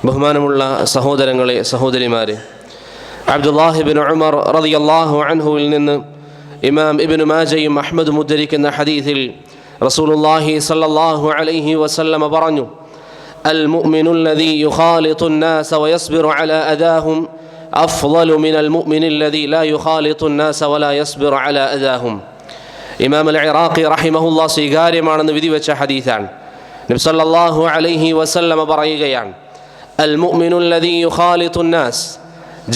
ബഹുമാനമുള്ള സഹോദരങ്ങളെ, സഹോദരിമാരെ, അബ്ദുല്ലാഹി ഇബ്നു ഉമർ റളിയല്ലാഹു അൻഹുവിൽ നിന്ന് ഇമാം ഇബ്നു മാജയും അഹ്മദും ഉദ്ധരിക്കുന്ന ഹദീസിൽ റസൂലുള്ളാഹി സ്വല്ലല്ലാഹു അലൈഹി വസല്ലം പറഞ്ഞു: അൽ മുഅ്മിനു അല്ലദീ യുഖാലിതു അന്നാസ വയസ്ബിറു അലാ അദാഹും അഫ്ളലു മിനൽ മുഅ്മിനി അല്ലദീ ലാ യുഖാലിതു അന്നാസ വലാ യസ്ബിറു അലാ അദാഹും. ഇമാം അൽ ഇറാഖി റഹിമഹുല്ലാഹ് സ്വീകാര്യമാണെന്ന് വിധിവെച്ച ഹദീസാണ്. നബി സല്ലല്ലാഹു അലൈഹി വസല്ലം പറയുകയാണ്: അൽ മുഅ്മിനു അല്ലദീ യുഖാലിതു അന്നാസ്,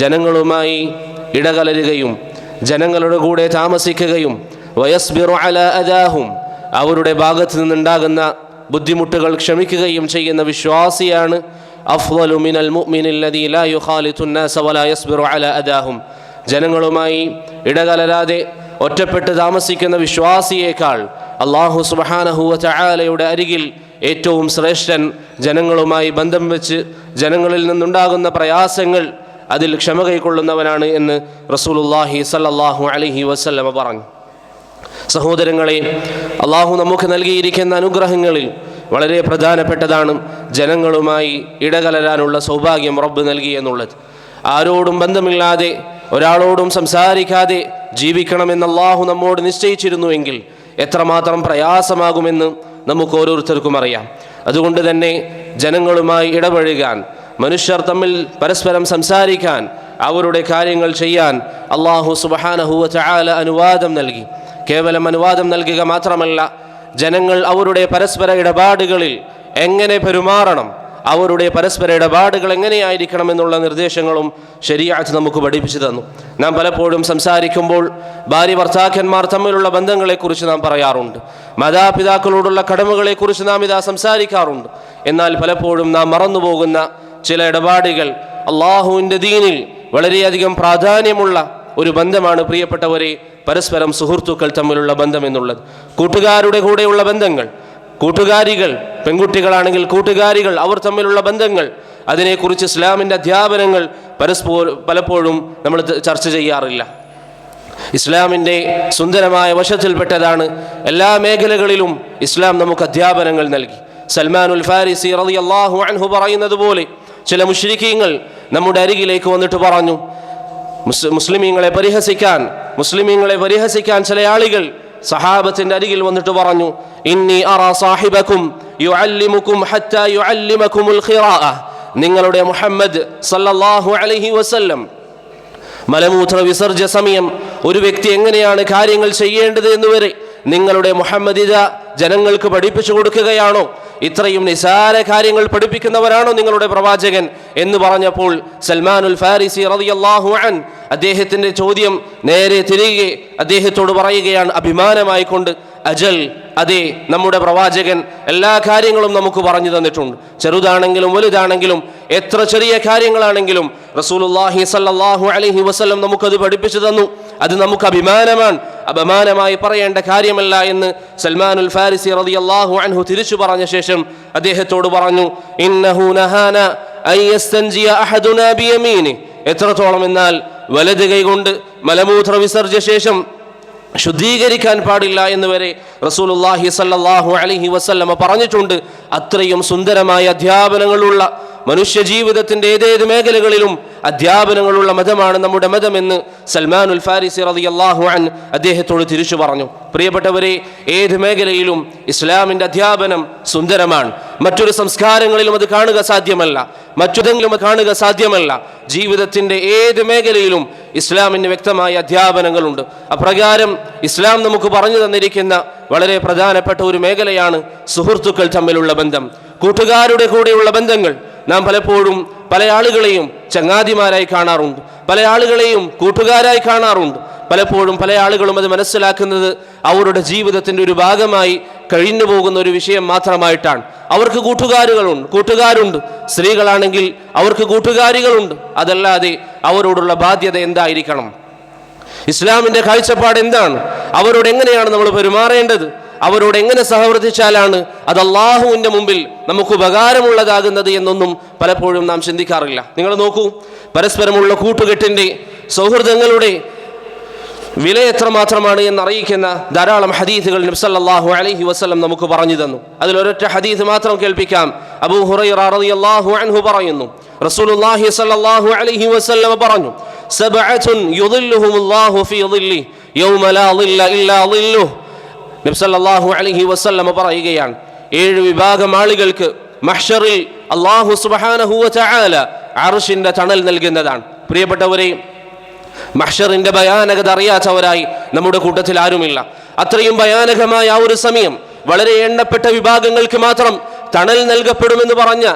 ജനങ്ങളുമായി ഇടകലരുകയും ജനങ്ങളുടെ കൂടെ താമസിക്കുകയും വയസ്ബിറു അലാ അദാഹും, അവരുടെ ഭാഗത്ത് നിന്നുണ്ടാകുന്ന ബുദ്ധിമുട്ടുകൾ ക്ഷമിക്കുകയും ചെയ്യുന്ന വിശ്വാസിയാണ് അഫ്ളലു മിനൽ മുഅ്മിനി അല്ലദീ ലാ യുഖാലിതു അന്നാസ വലാ യസ്ബിറു അലാ അദാഹും. ജനങ്ങളുമായി ഇടകലരാതെ ഒറ്റപ്പെട്ട് താമസിക്കുന്ന വിശ്വാസിയേക്കാൾ അല്ലാഹു സുബ്ഹാനഹു വ തആലയുടെ അരികിൽ ഏറ്റവും ശ്രേഷ്ഠൻ ജനങ്ങളുമായി ബന്ധം വെച്ച് ജനങ്ങളിൽ നിന്നുണ്ടാകുന്ന പ്രയാസങ്ങൾ അതിൽ ക്ഷമ കൈക്കൊള്ളുന്നവനാണ് എന്ന് റസൂലുള്ളാഹി സ്വല്ലല്ലാഹു അലൈഹി വസല്ലം പറഞ്ഞു. സഹോദരങ്ങളെ, അള്ളാഹു നമുക്ക് നൽകിയിരിക്കുന്ന അനുഗ്രഹങ്ങളിൽ വളരെ പ്രധാനപ്പെട്ടതാണ് ജനങ്ങളുമായി ഇടകലരാനുള്ള സൗഭാഗ്യം റബ്ബ് നൽകി എന്നുള്ളത്. ആരോടും ബന്ധമില്ലാതെ ഒരാളോടും സംസാരിക്കാതെ ജീവിക്കണമെന്ന് അള്ളാഹു നമ്മോട് നിശ്ചയിച്ചിരുന്നുവെങ്കിൽ എത്രമാത്രം പ്രയാസമാകുമെന്ന് നമുക്ക് ഓരോരുത്തർക്കും അറിയാം. അതുകൊണ്ട് തന്നെ ജനങ്ങളുമായി ഇടപഴകാൻ, മനുഷ്യർ തമ്മിൽ പരസ്പരം സംസാരിക്കാൻ, അവരുടെ കാര്യങ്ങൾ ചെയ്യാൻ അല്ലാഹു സുബ്ഹാനഹു വ തആല അനുവാദം നൽകി. കേവലം അനുവാദം നൽകുക മാത്രമല്ല, ജനങ്ങൾ അവരുടെ പരസ്പര ഇടപാടുകളിൽ എങ്ങനെ പെരുമാറണം, അവരുടെ പരസ്പര ഇടപാടുകൾ എങ്ങനെയായിരിക്കണം എന്നുള്ള നിർദ്ദേശങ്ങളും ശരീഅത്ത് നമുക്ക് പഠിപ്പിച്ചു തന്നു. നാം പലപ്പോഴും സംസാരിക്കുമ്പോൾ ഭാര്യ ഭർത്താക്കന്മാർ തമ്മിലുള്ള ബന്ധങ്ങളെക്കുറിച്ച് നാം പറയാറുണ്ട്, മാതാപിതാക്കളോടുള്ള കടമകളെക്കുറിച്ച് നാം ഇതാ സംസാരിക്കാറുണ്ട്. എന്നാൽ പലപ്പോഴും നാം മറന്നുപോകുന്ന ചില ഇടപാടുകൾ, അള്ളാഹുവിൻ്റെ ദീനിൽ വളരെയധികം പ്രാധാന്യമുള്ള ഒരു ബന്ധമാണ് പ്രിയപ്പെട്ടവരെ പരസ്പരം സുഹൃത്തുക്കൾ തമ്മിലുള്ള ബന്ധം എന്നുള്ളത്. കൂട്ടുകാരുടെ കൂടെയുള്ള ബന്ധങ്ങൾ, കൂട്ടുകാരികൾ, പെൺകുട്ടികളാണെങ്കിൽ കൂട്ടുകാരികൾ, അവർ തമ്മിലുള്ള ബന്ധങ്ങൾ, അതിനെക്കുറിച്ച് ഇസ്ലാമിൻ്റെ അധ്യാപനങ്ങൾ പലപ്പോഴും നമ്മൾ ചർച്ച ചെയ്യാറില്ല. ഇസ്ലാമിൻ്റെ സുന്ദരമായ വശത്തിൽപ്പെട്ടതാണ് എല്ലാ മേഖലകളിലും ഇസ്ലാം നമുക്ക് അധ്യാപനങ്ങൾ നൽകി. സൽമാനുൽ ഫാരിസി റളിയല്ലാഹു അൻഹു പറയുന്നത് പോലെ ചില മുശ്രിക്കീങ്ങൾ നമ്മുടെ അരികിലേക്ക് വന്നിട്ട് പറഞ്ഞു, മുസ്ലിമീങ്ങളെ പരിഹസിക്കാൻ ചില ആളുകൾ സഹാബത്തിന്റെ അരികിൽ വന്നിട്ട് പറഞ്ഞു: ഇന്നി അറാ സാഹിബക്കും യുഅല്ലിമുക്കും ഹത്താ യുഅല്ലിമകുമുൽ ഖിറാഅ. നിങ്ങളുടെ മുഹമ്മദ് സല്ലല്ലാഹു അലൈഹി വസല്ലം മലമൂത്ര വിസർജ്ജ സമയം ഒരു വ്യക്തി എങ്ങനെയാണ് കാര്യങ്ങൾ ചെയ്യേണ്ടത് എന്നുവരെ നിങ്ങളുടെ മുഹമ്മദ് ഇദാ ജനങ്ങൾക്ക് പഠിപ്പിച്ചു കൊടുക്കുകയാണോ? ഇത്രയും നിസാര കാര്യങ്ങൾ പഠിപ്പിക്കുന്നവരാണോ നിങ്ങളുടെ പ്രവാചകൻ എന്ന് പറഞ്ഞപ്പോൾ സൽമാനുൽ ഫാരിസി റളിയല്ലാഹു അൻ അദ്ദേഹത്തിൻ്റെ ചോദ്യം നേരെ തിരികെ അദ്ദേഹത്തോട് പറയുകയാണ് അഭിമാനമായി കൊണ്ട്, അജൽ, അതെ, നമ്മുടെ പ്രവാചകൻ എല്ലാ കാര്യങ്ങളും നമുക്ക് പറഞ്ഞു തന്നിട്ടുണ്ട്. ചെറുതാണെങ്കിലും വലുതാണെങ്കിലും എത്ര ചെറിയ കാര്യങ്ങളാണെങ്കിലും റസൂലുള്ളാഹി സ്വല്ലല്ലാഹു അലൈഹി വസല്ലം നമുക്കത് പഠിപ്പിച്ചു തന്നു. അത് നമുക്ക് അഭിമാനമാണ്, അപമാനമായി പറയേണ്ട കാര്യമല്ല എന്ന് സൽമാനുൽ ഫാരിസി റളിയല്ലാഹു അൻഹു തിരിച്ചു പറഞ്ഞ ശേഷം അദ്ദേഹത്തോട് പറഞ്ഞു: ഇന്നഹു നഹാന അൻ യസ്തൻജിയ അഹദുനാ ബിയമീനി. എത്രത്തോളം എന്നാൽ വലത് കൈകൊണ്ട് മലമൂത്ര വിസർജ്ജ ശേഷം ശുദ്ധീകരിക്കാൻ പാടില്ല എന്ന് വരെ റസൂലുള്ളാഹി സ്വല്ലല്ലാഹു അലൈഹി വസല്ലം പറഞ്ഞിട്ടുണ്ട്. അത്രയും സുന്ദരമായ അധ്യാപനങ്ങളുള്ള, മനുഷ്യ ജീവിതത്തിൻ്റെ ഏതേത് മേഖലകളിലും അധ്യാപനങ്ങളുള്ള മതമാണ് നമ്മുടെ മതമെന്ന് സൽമാനുൽ ഫാരിസി റളിയല്ലാഹു അൻ അദ്ദേഹത്തോട് തിരിച്ചു പറഞ്ഞു. പ്രിയപ്പെട്ടവരെ, ഏത് മേഖലയിലും ഇസ്ലാമിൻ്റെ അധ്യാപനം സുന്ദരമാണ്. മറ്റൊരു സംസ്കാരങ്ങളിലും അത് കാണുക സാധ്യമല്ല, മറ്റൊതെങ്കിലും കാണുക സാധ്യമല്ല. ജീവിതത്തിൻ്റെ ഏത് മേഖലയിലും ഇസ്ലാമിന് വ്യക്തമായ അധ്യാപനങ്ങളുണ്ട്. അപ്രകാരം ഇസ്ലാം നമുക്ക് പറഞ്ഞു തന്നിരിക്കുന്ന വളരെ പ്രധാനപ്പെട്ട ഒരു മേഖലയാണ് സുഹൃത്തുക്കൾ തമ്മിലുള്ള ബന്ധം, കൂട്ടുകാരുടെ കൂടെയുള്ള ബന്ധങ്ങൾ. നാം പലപ്പോഴും പല ആളുകളെയും ചങ്ങാതിമാരായി കാണാറുണ്ട്, പല ആളുകളെയും കൂട്ടുകാരായി കാണാറുണ്ട്. പലപ്പോഴും പല ആളുകളും അത് മനസ്സിലാക്കുന്നത് അവരുടെ ജീവിതത്തിൻ്റെ ഒരു ഭാഗമായി കഴിഞ്ഞു പോകുന്ന ഒരു വിഷയം മാത്രമായിട്ടാണ്. അവർക്ക് കൂട്ടുകാരുണ്ട്, സ്ത്രീകളാണെങ്കിൽ അവർക്ക് കൂട്ടുകാരികളുണ്ട്. അതല്ലാതെ അവരോടുള്ള ബാധ്യത എന്തായിരിക്കണം, ഇസ്ലാമിൻ്റെ കാഴ്ചപ്പാട് എന്താണ്, അവരോട് എങ്ങനെയാണ് നമ്മൾ പെരുമാറേണ്ടത്, അവരോട് എങ്ങനെ സഹവർത്തിച്ചാലാണ് അത് അള്ളാഹുവിൻ്റെ മുമ്പിൽ നമുക്ക് ഉപകാരമുള്ളതാകുന്നത് എന്നൊന്നും പലപ്പോഴും നാം ചിന്തിക്കാറില്ല. നിങ്ങൾ നോക്കൂ, പരസ്പരമുള്ള കൂട്ടുകെട്ടിൻ്റെ, സൗഹൃദങ്ങളുടെ വില എത്രമാത്രമാണ് എന്നറിയിക്കുന്ന ധാരാളം ഹദീസുകൾ നബി സല്ലല്ലാഹു അലൈഹി വസല്ലം നമുക്ക് പറഞ്ഞു തന്നു. അതിലൊരൊറ്റ ഹദീസ് മാത്രം കേൾപ്പിക്കാം. അബൂ ഹുറൈറ റളിയല്ലാഹു അൻഹു പറയുന്നു, റസൂലുള്ളാഹി സല്ലല്ലാഹു അലൈഹി വസല്ലം പറഞ്ഞു, സബഅത്തുൻ യുദില്ലുഹുമുല്ലാഹു ഫീ ദില്ലി യൗമ ലാ ദില്ല ഇല്ലാ ദില്ലുഹു. നബി സല്ലല്ലാഹു അലൈഹി വസല്ലം പറയുകയാണ്, 7 വിഭാഗം ആളുകൾക്ക് മഹ്ശറിൽ അല്ലാഹു സുബ്ഹാനഹു വ തആല അർശിന്റെ തണൽ നൽകുന്നതാണ്. പ്രിയപ്പെട്ടവരെ, മഹ്ശറിന്റെ ഭയാനകത അറിയാത്തവരായി നമ്മുടെ കൂട്ടത്തിൽ ആരുമില്ല. അത്രയും ഭയാനകമായ ആ ഒരു സമയം, വളരെ എണ്ണപ്പെട്ട വിഭാഗങ്ങൾക്ക് മാത്രം തണൽ നൽകപ്പെടുമെന്ന് പറഞ്ഞ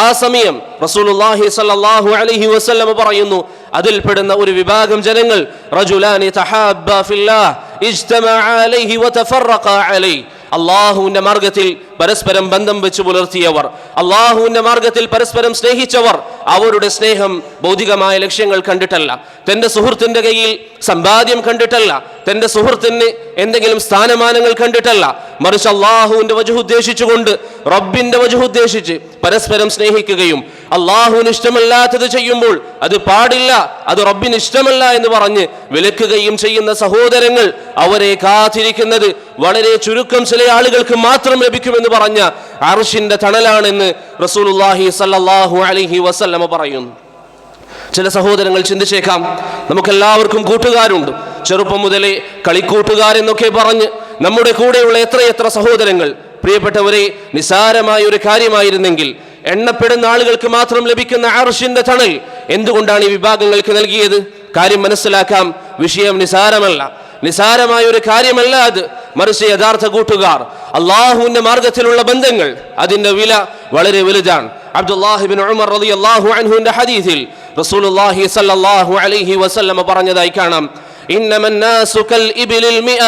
ആ സമയം റസൂലുള്ളാഹി സ്വല്ലല്ലാഹു അലൈഹി വസല്ലം പറയുന്നു, അതിൽപ്പെടുന്ന ഒരു വിഭാഗം ജനങ്ങൾ, റജുലാനി തഹാബ്ബ ഫില്ലാഹ് ഇജ്തമഅ അലൈഹി വതഫറഖ അലൈഹി, അള്ളാഹുവിന്റെ മാർഗത്തിൽ പരസ്പരം ബന്ധം വെച്ച് പുലർത്തിയവർ, അള്ളാഹുവിന്റെ മാർഗത്തിൽ പരസ്പരം സ്നേഹിച്ചവർ, അവരുടെ സ്നേഹം ഭൗതികമായ ലക്ഷ്യങ്ങൾ കണ്ടിട്ടല്ല, തന്റെ സുഹൃത്തിന്റെ കയ്യിൽ സമ്പാദ്യം കണ്ടിട്ടല്ല, തന്റെ സുഹൃത്തിന് എന്തെങ്കിലും സ്ഥാനമാനങ്ങൾ കണ്ടിട്ടല്ല, മറിച്ച് അള്ളാഹുവിന്റെ വജ്ഹ് ഉദ്ദേശിച്ചുകൊണ്ട്, റബ്ബിന്റെ വജ്ഹ് ഉദ്ദേശിച്ച് പരസ്പരം സ്നേഹിക്കുകയും അള്ളാഹുവിന് ഇഷ്ടമല്ലാത്തത് ചെയ്യുമ്പോൾ അത് പാടില്ല, അത് റബ്ബിന് ഇഷ്ടമല്ല എന്ന് പറഞ്ഞ് വിലക്കുകയും ചെയ്യുന്ന സഹോദരങ്ങൾ, അവരെ കാത്തിരിക്കുന്നത് വളരെ ചുരുക്കം ചില ആളുകൾക്ക് മാത്രം ലഭിക്കുമെന്ന് പറഞ്ഞ അർശിന്റെ തണലാണെന്ന് റസൂലുള്ളാഹി സ്വല്ലല്ലാഹു അലൈഹി വസല്ലം പറയുന്നു. ചില സഹോദരങ്ങൾ ചിന്തിച്ചേക്കാം, നമുക്കെല്ലാവർക്കും കൂട്ടുകാരുണ്ട്, ചെറുപ്പം മുതലേ കളിക്കൂട്ടുകാരെന്നൊക്കെ പറഞ്ഞ് നമ്മുടെ കൂടെയുള്ള എത്രയെത്ര സഹോദരങ്ങൾ. പ്രിയപ്പെട്ടവരെ, നിസാരമായ ഒരു കാര്യമായിരുന്നെങ്കിൽ എണ്ണപ്പെടുന്ന ആളുകൾക്ക് മാത്രം ലഭിക്കുന്ന അർശിന്റെ തണൽ എന്തുകൊണ്ടാണ് ഈ വിഭാഗങ്ങൾക്ക് നൽകിയത്? കാര്യം മനസ്സിലാക്കാം. വിഷയം നിസാരമല്ല, നിസാരമായ ഒരു കാര്യമല്ല അത്. മറിച്ച് യഥാർത്ഥ കൂട്ടുകാർ, അള്ളാഹുവിന്റെ മാർഗത്തിലുള്ള ബന്ധങ്ങൾ, അതിന്റെ വില വളരെ വലുതാണ്. അബ്ദുല്ലാഹി ഇബ്നു ഉമർ റളിയല്ലാഹു അൻഹുവിന്റെ ഹദീസിൽ റസൂലുള്ളാഹി സ്വല്ലല്ലാഹു അലൈഹി വസല്ലം പറഞ്ഞതായി കാണാം, ഇന്നമന്നാസു കൽ ഇബ്ലിൽ മിഅ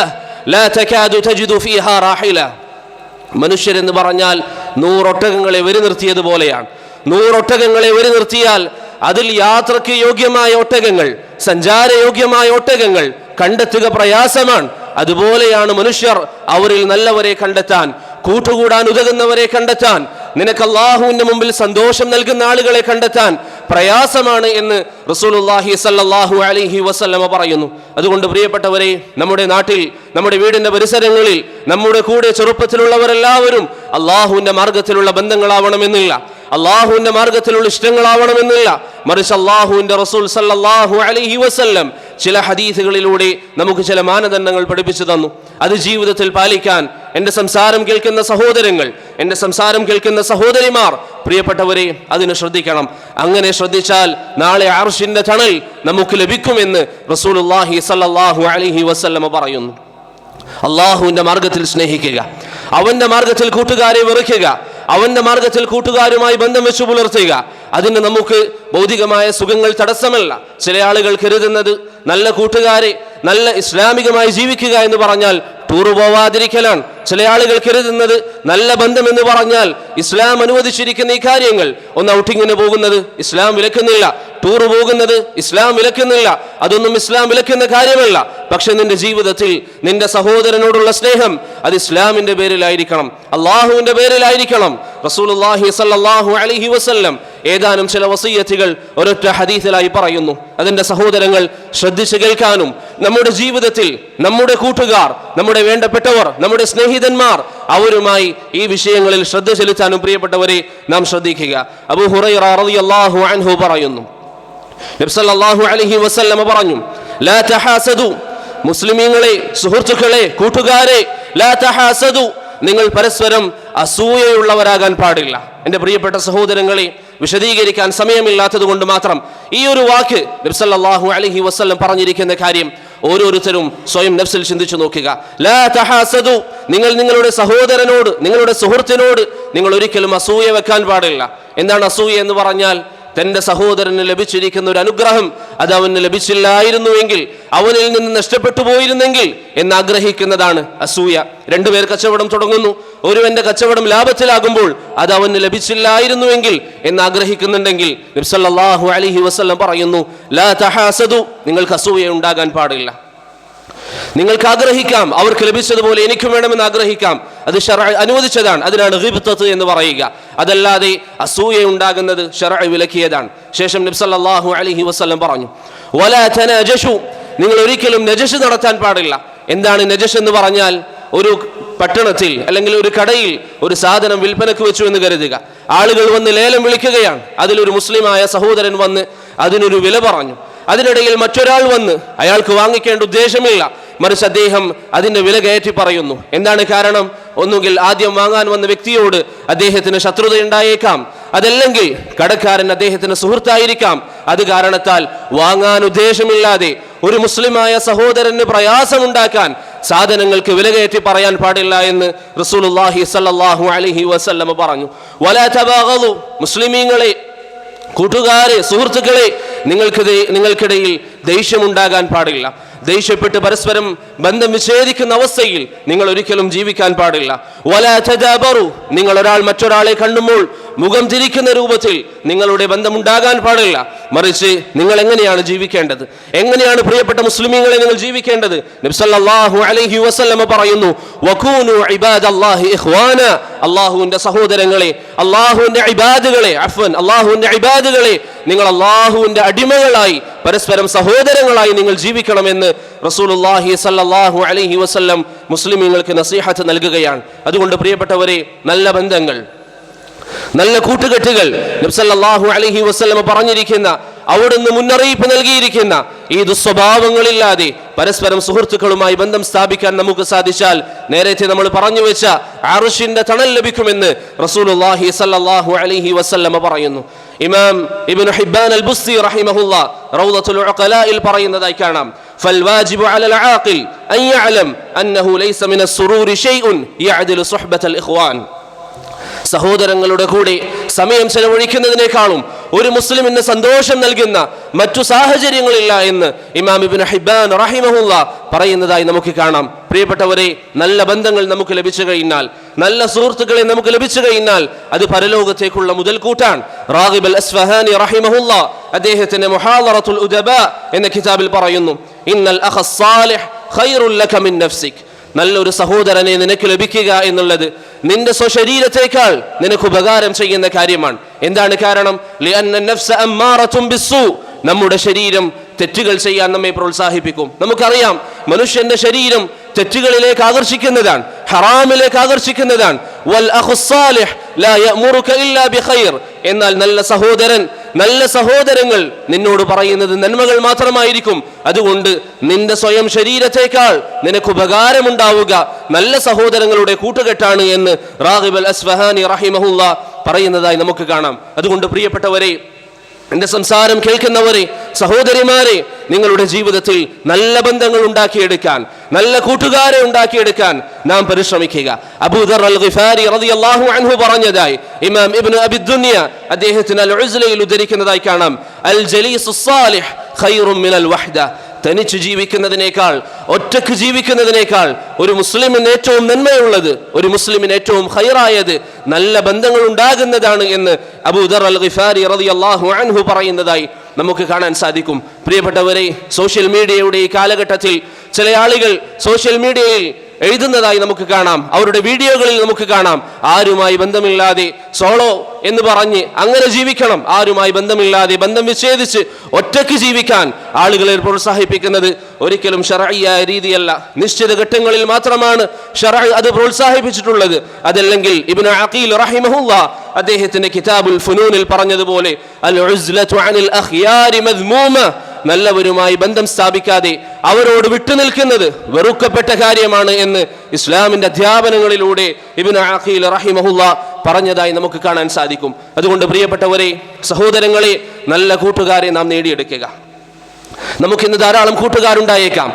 ലാ തകാദു തജിദു ഫീഹാ റാഹില. മനുഷ്യരെന്ന് പറഞ്ഞാൽ 100 ഒട്ടകങ്ങളെ വരി നിർത്തിയതുപോലെയാണ്. 100 ഒട്ടകങ്ങളെ വരി നിർത്തിയാൽ അതിൽ യാത്രയ്ക്ക് യോഗ്യമായ ഒട്ടകങ്ങൾ, സഞ്ചാരയോഗ്യമായ ഒട്ടകങ്ങൾ കണ്ടെത്തുക പ്രയാസമാണ്. അതുപോലെയാണ് മനുഷ്യർ. അവരിൽ നല്ലവരെ കണ്ടെത്താൻ, കൂട്ടുകൂടാൻ ഉതകുന്നവരെ കണ്ടെത്താൻ, നിനക്ക് അല്ലാഹുവിന്റെ മുമ്പിൽ സന്തോഷം നൽകുന്ന ആളുകളെ കണ്ടെത്താൻ പ്രയാസമാണ് എന്ന് റസൂലുള്ളാഹി സ്വല്ലല്ലാഹു അലൈഹി വസല്ലം പറയുന്നു. അതുകൊണ്ട് പ്രിയപ്പെട്ടവരെ, നമ്മുടെ നാട്ടിൽ, നമ്മുടെ വീടിന്റെ പരിസരങ്ങളിൽ, നമ്മുടെ കൂടെ ചെറുപ്പത്തിലുള്ളവരെല്ലാവരും അല്ലാഹുവിന്റെ മാർഗത്തിലുള്ള ബന്ധങ്ങളാവണമെന്നില്ല, അള്ളാഹുവിന്റെ മാർഗത്തിലുള്ള ഇഷ്ടങ്ങളാവണമെന്നില്ല. മറിച്ച് അള്ളാഹുവിന്റെ റസൂൽ സല്ലല്ലാഹു അലൈഹി വസല്ലം ചില ഹദീസുകളിലൂടെ നമുക്ക് ചില മാനദണ്ഡങ്ങൾ പഠിപ്പിച്ചു തന്നു. അത് ജീവിതത്തിൽ പാലിക്കാൻ എൻ്റെ സംസാരം കേൾക്കുന്ന സഹോദരങ്ങൾ, എൻ്റെ സംസാരം കേൾക്കുന്ന സഹോദരിമാർ, പ്രിയപ്പെട്ടവരെ, അതിന് ശ്രദ്ധിക്കണം. അങ്ങനെ ശ്രദ്ധിച്ചാൽ നാളെ അർശിന്റെ തണൽ നമുക്ക് ലഭിക്കുമെന്ന് റസൂലുള്ളാഹി സല്ലല്ലാഹു അലൈഹി വസല്ലം പറയുന്നു. അള്ളാഹുവിന്റെ മാർഗത്തിൽ സ്നേഹിക്കുക, അവന്റെ മാർഗത്തിൽ കൂട്ടുകാരെ വെറുക്കുക, അവന്റെ മാർഗത്തിൽ കൂട്ടുകാരുമായി ബന്ധം വെച്ചു പുലർത്തുക. അതിന് നമുക്ക് ഭൗതികമായ സുഖങ്ങൾ തടസ്സമല്ല. ചില ആളുകൾ കരുതുന്നത് നല്ല കൂട്ടുകാരെ, നല്ല ഇസ്ലാമികമായി ജീവിക്കുക എന്ന് പറഞ്ഞാൽ ടൂറ് പോവാതിരിക്കലാണ്. ചില ആളുകൾ കരുതുന്നത് നല്ല ബന്ധം എന്ന് പറഞ്ഞാൽ ഇസ്ലാം അനുവദിച്ചിരിക്കുന്ന ഈ കാര്യങ്ങൾ, ഒന്ന് ഔട്ടിങ്ങിന് പോകുന്നത് ഇസ്ലാം വിലക്കുന്നില്ല, ടൂർ പോകുന്നത് ഇസ്ലാം വിലക്കുന്നില്ല, അതൊന്നും ഇസ്ലാം വിലക്കുന്ന കാര്യമല്ല. പക്ഷെ നിന്റെ ജീവിതത്തിൽ നിന്റെ സഹോദരനോടുള്ള സ്നേഹം അത് ഇസ്ലാമിന്റെ പേരിലായിരിക്കണം, അള്ളാഹുവിന്റെ പേരിലായിരിക്കണം. റസൂലുള്ളാഹി സ്വല്ലല്ലാഹു അലൈഹി വസല്ലം ഏതാനും ചില വസിയ്യത്തുകൾ ഒരൊറ്റ ഹദീസിലായി പറയുന്നു. അതിന്റെ സഹോദരങ്ങൾ ശ്രദ്ധിച്ചു കേൾക്കാനും നമ്മുടെ ജീവിതത്തിൽ നമ്മുടെ കൂട്ടുകാർ, നമ്മുടെ വേണ്ടപ്പെട്ടവർ, നമ്മുടെ സ്നേഹിതന്മാർ, അവരുമായി ഈ വിഷയങ്ങളിൽ ശ്രദ്ധ ചെലുത്താനും പ്രിയപ്പെട്ടവരെ നാം ശ്രദ്ധിക്കുക. അബൂ ഹുറൈറ റളിയല്ലാഹു അൻഹു പറയുന്നു, നബി സല്ലല്ലാഹു അലൈഹി വസല്ലം പറഞ്ഞു, ലാ തഹാസദു, മുസ്ലിമീങ്ങളെ, സുഹൃത്തുക്കളെ, കൂട്ടുകാരെ, ലാ തഹാസദു, നിങ്ങൾ പരസ്പരം അസൂയയുള്ളവരാകാൻ പാടില്ല. എൻ്റെ പ്രിയപ്പെട്ട സഹോദരങ്ങളെ, വിശദീകരിക്കാൻ സമയമില്ലാത്തത് കൊണ്ട് മാത്രം ഈ ഒരു വാക്ക് നബി സല്ലല്ലാഹു അലൈഹി വസല്ലം പറഞ്ഞിരിക്കുന്ന കാര്യം ഓരോരുത്തരും സ്വയം നഫ്സിൽ ചിന്തിച്ചു നോക്കുക. ലാ തഹാസദു, നിങ്ങൾ നിങ്ങളുടെ സഹോദരനോട്, നിങ്ങളുടെ സുഹൃത്തിനോട് നിങ്ങൾ ഒരിക്കലും അസൂയ വെക്കാൻ പാടില്ല. എന്താണ് അസൂയ എന്ന് പറഞ്ഞാൽ? തന്റെ സഹോദരന് ലഭിച്ചിരിക്കുന്ന ഒരു അനുഗ്രഹം അത് അവന് ലഭിച്ചില്ലായിരുന്നുവെങ്കിൽ, അവനിൽ നിന്ന് നഷ്ടപ്പെട്ടു പോയിരുന്നെങ്കിൽ എന്നാഗ്രഹിക്കുന്നതാണ് അസൂയ. രണ്ടുപേർ കച്ചവടം തുടങ്ങുന്നു, ഒരുവന്റെ കച്ചവടം ലാഭത്തിലാകുമ്പോൾ അത് അവന് ലഭിച്ചില്ലായിരുന്നുവെങ്കിൽ എന്നാഗ്രഹിക്കുന്നുണ്ടെങ്കിൽ നബി സല്ലല്ലാഹു അലൈഹി വസല്ലം പറയുന്നു, ലാ തഹാസദു, നിങ്ങൾക്ക് അസൂയ ഉണ്ടാകാൻ പാടില്ല. നിങ്ങൾക്ക് ആഗ്രഹിക്കാം, അവർക്ക് ലഭിച്ചതുപോലെ എനിക്കും വേണമെന്ന് ആഗ്രഹിക്കാം, അത് ശർഅ് അനുവദിച്ചതാണ്. അതിനാണ് ഗിബ്തത്ത് എന്ന് പറയുക. അതല്ലാതെ അസൂയ ഉണ്ടാകുന്നത് ശർഅ് വിലക്കിയതാണ്. ശേഷം നബി സല്ലല്ലാഹു അലൈഹി വസല്ലം പറഞ്ഞു, വലാ തനാജശു, നിങ്ങൾ ഒരിക്കലും നജസ് നടത്താൻ പാടില്ല. എന്താണ് നജസ് എന്ന് പറഞ്ഞാൽ? ഒരു പട്ടണത്തിൽ അല്ലെങ്കിൽ ഒരു കടയിൽ ഒരു സാധനം വിൽപ്പനക്ക് വെച്ചു എന്ന് കരുതുക. ആളുകൾ വന്ന് ലേലം വിളിക്കുകയാണ്. അതിലൊരു മുസ്ലിമായ സഹോദരൻ വന്ന് അതിനൊരു വില പറഞ്ഞു. അതിനിടയിൽ മറ്റൊരാൾ വന്ന് അയാൾക്ക് വാങ്ങിക്കേണ്ട ഉദ്ദേശമില്ല, മറിച്ച് അദ്ദേഹം അതിന്റെ വില കയറ്റി പറയുന്നു. എന്താണ് കാരണം? ഒന്നുകിൽ ആദ്യം വാങ്ങാൻ വന്ന വ്യക്തിയോട് അദ്ദേഹത്തിന് ശത്രുതയുണ്ടായേക്കാം, അതല്ലെങ്കിൽ കടക്കാരൻ അദ്ദേഹത്തിന് സുഹൃത്തായിരിക്കാം. അത് കാരണത്താൽ വാങ്ങാൻ ഉദ്ദേശമില്ലാതെ ഒരു മുസ്ലിമായ സഹോദരന് പ്രയാസമുണ്ടാക്കാൻ സാധനങ്ങൾക്ക് വില കയറ്റി പറയാൻ പാടില്ല എന്ന് റസൂലുള്ളാഹി സ്വല്ലല്ലാഹു അലൈഹി വസല്ലം പറഞ്ഞു. വലാ തബാഗളു, മുസ്ലിമീങ്ങളെ, കൂട്ടുകാരെ, സുഹൃത്തുക്കളെ, നിങ്ങൾക്കിടയിൽ ദേഷ്യമുണ്ടാകാൻ പാടില്ല. ദേഷ്യപ്പെട്ട് പരസ്പരം ബന്ധം വിച്ഛേദിക്കുന്ന അവസ്ഥയിൽ നിങ്ങൾ ഒരിക്കലും ജീവിക്കാൻ പാടില്ല. വലാ തദാബറു, നിങ്ങൾ ഒരാൾ മറ്റൊരാളെ കണ്ടുമ്പോൾ മുഖം തിരിക്കുന്ന രൂപത്തിൽ നിങ്ങളുടെ ബന്ധമുണ്ടാകാൻ പാടില്ല. മറിച്ച് നിങ്ങൾ എങ്ങനെയാണ് ജീവിക്കേണ്ടത്? എങ്ങനെയാണ് പ്രിയപ്പെട്ട മുസ്ലിമീങ്ങളെ നിങ്ങൾ ജീവിക്കേണ്ടത്? നബി സല്ലല്ലാഹു അലൈഹി വസല്ലം പറയുന്നു, വകൂനു ഇബാദല്ലാഹി ഇഖ്വാന, അല്ലാഹുവിന്റെ സഹോദരങ്ങളെ, അല്ലാഹുവിന്റെ ഇബാദുകളെ നിങ്ങൾ അല്ലാഹുവിന്റെ അടിമകളായി പരസ്പരം സഹോദരങ്ങളായി നിങ്ങൾ ജീവിക്കണമെന്ന് റസൂലുള്ളാഹി സ്വല്ലല്ലാഹു അലൈഹി വസല്ലം മുസ്ലിമീങ്ങൾക്ക് നസീഹത്ത് നൽകുകയാണ്. അതുകൊണ്ട് പ്രിയപ്പെട്ടവരെ, നല്ല ബന്ധങ്ങൾ, നല്ല കൂട്ടുകെട്ടുകൾ, നബി സല്ലല്ലാഹു അലൈഹി വസല്ലം പറഞ്ഞിരിക്കുന്ന, അവിടുന്ന് മുന്നറിയിപ്പ് നൽകിയിരിക്കുന്ന ഈ ദുസ്വഭാവങ്ങളില്ലാതെ പരസ്പരം സുഹൃത്തുക്കളുമായി ബന്ധം സ്ഥാപിക്കാൻ നമുക്ക് സാധിച്ചാൽ നേരത്തെ നമ്മൾ പറഞ്ഞു വെച്ച അർശിന്റെ തണൽ ലഭിക്കുമെന്ന് റസൂലുള്ളാഹി സ്വല്ലല്ലാഹു അലൈഹി വസല്ലം പറയുന്നു. ഇമാം ഇബ്നു ഹിബ്ബാൻ അൽ-ബുസ്തി റഹിമഹുല്ലാഹ് റൗളത്തുൽ ഉഖലാഇൽ പറയുന്നതായി കാണാം, ഫൽവാജിബു അലൽ ആഖിൽ അൻ യഅലം അന്നഹു ലൈസ മിനസ് സുറൂരി ഷൈഉൻ യഅദിലു സുഹ്ബത്തൽ ഇഖ്വാൻ. സഹോദരങ്ങളുടെ കൂടെ സമയം ചെലവഴിക്കുന്നതിനേക്കാളും ഒരു മുസ്ലിമിന് സന്തോഷം നൽകുന്ന മറ്റു സാഹചര്യങ്ങളില്ല എന്ന് ഇമാം ഇബ്നു ഹിബ്ബാൻ റഹിമഹുല്ലാഹ് പറയുന്നതായി നമുക്ക് കാണാം. പ്രിയപ്പെട്ടവരെ, നല്ല ബന്ധങ്ങൾ നമുക്ക് ലഭിച്ചു കഴിഞ്ഞാൽ, നല്ല സുഹൃത്തുക്കളെ നമുക്ക് ലഭിച്ചു കഴിഞ്ഞാൽ അത് പരലോകത്തേക്കുള്ള മുതൽക്കൂട്ടാണ്. റാഗിബ് അൽ അസ്ഫഹാനി റഹിമഹുല്ലാഹ് അദ്ദേഹത്തിന്റെ മുഹാദറത്തുൽ ഉദബാ എന്ന കിതാബിൽ പറയുന്നു, ഇന്നൽ അഖസ് സാലിഹ് ഖൈറുൽ ലക മിൻ നഫ്സിക്, നല്ലൊരു സഹോദരനെ നിനക്ക് ലഭിക്കുക എന്നുള്ളത് നിന്റെ സ്വശരീരത്തേക്കാൾ നിനക്ക് ഉപകാരം ചെയ്യുന്ന കാര്യമാണ്. എന്താണ് കാരണം? ലിഅന്ന നഫ്സ അമ്മാറത്തുൻ ബിസ്സൂ, നമ്മുടെ ശരീരം തെറ്റുകൾ ചെയ്യാൻ നമ്മെ പ്രോത്സാഹിപ്പിക്കും. നമുക്കറിയാം, മനുഷ്യന്റെ ശരീരം തെറ്റുകളിലേക്ക് ആകർഷിക്കുന്നതാണ്, ഹറാമിലേക്ക് ആകർഷിക്കുന്നതാണ്. വൽ അഖുസ് സാലിഹ് ലാ യഅ്മുറുക ഇല്ലാ ബിഖൈർ, എന്നാൽ നല്ല സഹോദരൻ, നല്ല സഹോദരങ്ങൾ നിന്നോട് പറയുന്നത് നന്മകൾ മാത്രമായിരിക്കും. അതുകൊണ്ട് നിന്റെ സ്വയം ശരീരത്തേക്കാൾ നിനക്ക് ഉപകാരമുണ്ടാവുക നല്ല സഹോദരങ്ങളുടെ കൂട്ടുകെട്ടാണ് എന്ന് റാഗിബ് അൽ അസ്ഫഹാനി റഹിമഹുല്ലാഹ് പറയുന്നതായി നമുക്ക് കാണാം. അതുകൊണ്ട് പ്രിയപ്പെട്ടവരെ, എന്റെ സംസാരം കേൾക്കുന്നവരെ, സഹോദരിമാരെ, നിങ്ങളുടെ ജീവിതത്തിൽ നല്ല ബന്ധങ്ങൾ ഉണ്ടാക്കിയെടുക്കാൻ, നല്ല കൂട്ടുകാരെ ഉണ്ടാക്കിയെടുക്കാൻ നാം പരിശ്രമിക്കുക. അബൂദർ അൽ ഗിഫാരി റളിയല്ലാഹു അൻഹു പറഞ്ഞതായി ഇമാം ഇബ്നു അബി ദുനിയ അദ്ദേഹത്തിന് അൽ ഉസ്ലയിൽ ഉദ്ധരിക്കുന്നതായി കാണാം, അൽ ജലീസുസ് സാലിഹ് ഖൈറും മിനൽ വഹ്ദ, തനിച്ച് ജീവിക്കുന്നതിനേക്കാൾ, ഒറ്റക്ക് ജീവിക്കുന്നതിനേക്കാൾ ഒരു മുസ്ലിമിന് ഏറ്റവും നന്മയുള്ളത്, ഒരു മുസ്ലിമിന് ഏറ്റവും ഖൈറായത് നല്ല ബന്ധങ്ങൾ ഉണ്ടാകുന്നതാണ് എന്ന് അബൂദർ അൽ ഗിഫാരി റളിയല്ലാഹു അൻഹു പറയുന്നതായി നമുക്ക് കാണാൻ സാധിക്കും. പ്രിയപ്പെട്ടവരെ, സോഷ്യൽ മീഡിയയുടെ ഈ കാലഘട്ടത്തിൽ ചില ആളുകൾ സോഷ്യൽ മീഡിയയിൽ എഴുതുന്നതായി നമുക്ക് കാണാം, അവരുടെ വീഡിയോകളിൽ നമുക്ക് കാണാം, ആരുമായി ബന്ധമില്ലാതെ സോളോ എന്ന് പറഞ്ഞ് അങ്ങനെ ജീവിക്കണം, ആരുമായി ബന്ധമില്ലാതെ ബന്ധം വിച്ഛേദിച്ച് ഒറ്റയ്ക്ക് ജീവിക്കാൻ ആളുകളെ പ്രോത്സാഹിപ്പിക്കുന്നത് ഒരിക്കലും ശർഈയായ രീതിയല്ല. നിശ്ചിത ഘട്ടങ്ങളിൽ മാത്രമാണ് ശർഈ അത് പ്രോത്സാഹിപ്പിച്ചിട്ടുള്ളത്. അതല്ലെങ്കിൽ ഇബ്നു അഖീൽ റഹിമഹുല്ലാഹ് അദ്ദേഹത്തിന്റെ കിതാബുൽ ഫുനൂനിൽ പറഞ്ഞതുപോലെ, അൽ ഉസ്ലതു അനിൽ അഖ്യാരി മദ്മൂമ, നല്ലവരുമായി ബന്ധം സ്ഥാപിക്കാതെ അവരോട് വിട്ടുനിൽക്കുന്നത് വെറുക്കപ്പെട്ട കാര്യമാണ് എന്ന് ഇസ്ലാമിന്റെ അധ്യാപനങ്ങളിലൂടെ ഇബ്നു അഖീൽ റഹിമഹുല്ലാഹ് പറഞ്ഞതായി നമുക്ക് കാണാൻ സാധിക്കും. അതുകൊണ്ട് പ്രിയപ്പെട്ടവരെ, സഹോദരങ്ങളെ, നല്ല കൂട്ടുകാരെ നാം നേടിയെടുക്കുക. നമുക്കിന്ന് ധാരാളം കൂട്ടുകാരുണ്ടായേക്കാം.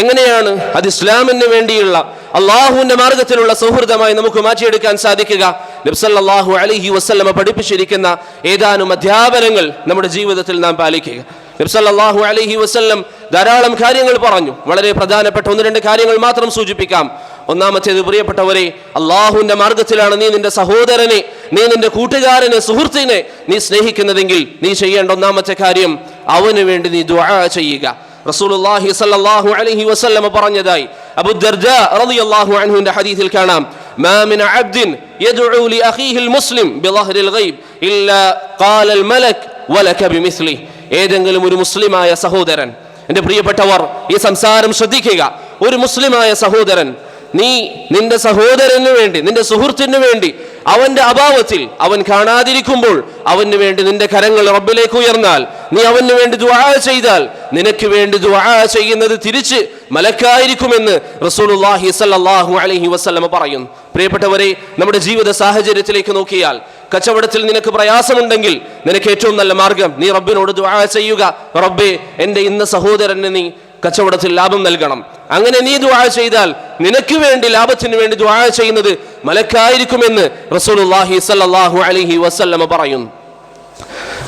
എങ്ങനെയാണ് അത് ഇസ്ലാമിന് വേണ്ടിയുള്ള അള്ളാഹുവിന്റെ മാർഗത്തിലുള്ള സൗഹൃദമായി നമുക്ക് മാറ്റിയെടുക്കാൻ സാധിക്കുക? നബി സല്ലല്ലാഹു അലൈഹി വസല്ലം പഠിപ്പിച്ചിരിക്കുന്ന ഏതാനും അധ്യാപനങ്ങൾ നമ്മുടെ ജീവിതത്തിൽ നാം പാലിക്കുക. നബി സല്ലല്ലാഹു അലൈഹി വസല്ലം ധാരാളം കാര്യങ്ങൾ പറഞ്ഞു. വളരെ പ്രധാനപ്പെട്ട ഒന്ന് രണ്ട് കാര്യങ്ങൾ മാത്രം സൂചിപ്പിക്കാം. ഒന്നാമത്തേത്, പ്രിയപ്പെട്ടവരെ, അള്ളാഹുവിന്റെ മാർഗത്തിലാണ് നീ നിന്റെ സഹോദരനെ, നീ നിന്റെ കൂട്ടുകാരനെ, സുഹൃത്തിനെ നീ സ്നേഹിക്കുന്നതെങ്കിൽ നീ ചെയ്യേണ്ട ഒന്നാമത്തെ കാര്യം, അവന് വേണ്ടി നീ ദുആ ചെയ്യുക. റസൂലുള്ളാഹി സ്വല്ലല്ലാഹു അലൈഹി വസല്ലം പറഞ്ഞതായി അബൂ ദർദാ റളിയല്ലാഹു അൻഹുവിന്റെ ഹദീസിൽ കാണാം, മാ മിൻ അബ്ദിൻ യദ്ഉ ലി അഖീഹിൽ മുസ്ലിം ബിളഹ്രിൽ ഗൈബ് ഇല്ലാ ഖാലൽ മലക് വലക ബിമിസ്ലി, ഏതെങ്കിലും ഒരു മുസ്ലിമായ സഹോദരൻ എൻ്റെ പ്രിയപ്പെട്ടവർ, ഈ സംസാരം ശ്രദ്ധിക്കുക. ഒരു മുസ്ലിമായ സഹോദരൻ, നീ നിന്റെ സഹോദരന് വേണ്ടി, നിന്റെ സുഹൃത്തിന് വേണ്ടി, അവന്റെ അഭാവത്തിൽ, അവൻ കാണാതിരിക്കുമ്പോൾ അവന് വേണ്ടി നിന്റെ കരങ്ങൾ റബ്ബിലേക്ക് ഉയർന്നാൽ, നീ അവന് വേണ്ടി ദുആ ചെയ്താൽ, നിനക്ക് വേണ്ടി ദുആ ചെയ്യുന്നത് തിരിച്ച് മലക്കായിരിക്കുമെന്ന് റസൂലുള്ളാഹി സ്വല്ലല്ലാഹു അലൈഹി വസല്ലം പറയുന്നു. പ്രിയപ്പെട്ടവരെ, നമ്മുടെ ജീവിത സാഹചര്യത്തിലേക്ക് നോക്കിയാൽ, കച്ചവടത്തിൽ നിനക്ക് പ്രയാസമുണ്ടെങ്കിൽ നിനക്ക് ഏറ്റവും നല്ല മാർഗം നീ റബ്ബിനോട് ദുആ ചെയ്യുക. റബ്ബേ, എൻ്റെ ഇന്ന സഹോദരന് നീ കച്ചവടത്തിൽ ലാഭം നൽകണം. അങ്ങനെ നീ ദുആ ചെയ്താൽ നിനക്ക് വേണ്ടി, ലാഭത്തിന് വേണ്ടി ദുആ ചെയ്യുന്നത് മലക്കായിരിക്കുമെന്ന് റസൂലുള്ളാഹി സ്വല്ലല്ലാഹു അലൈഹി വസല്ലം പറയുന്നു.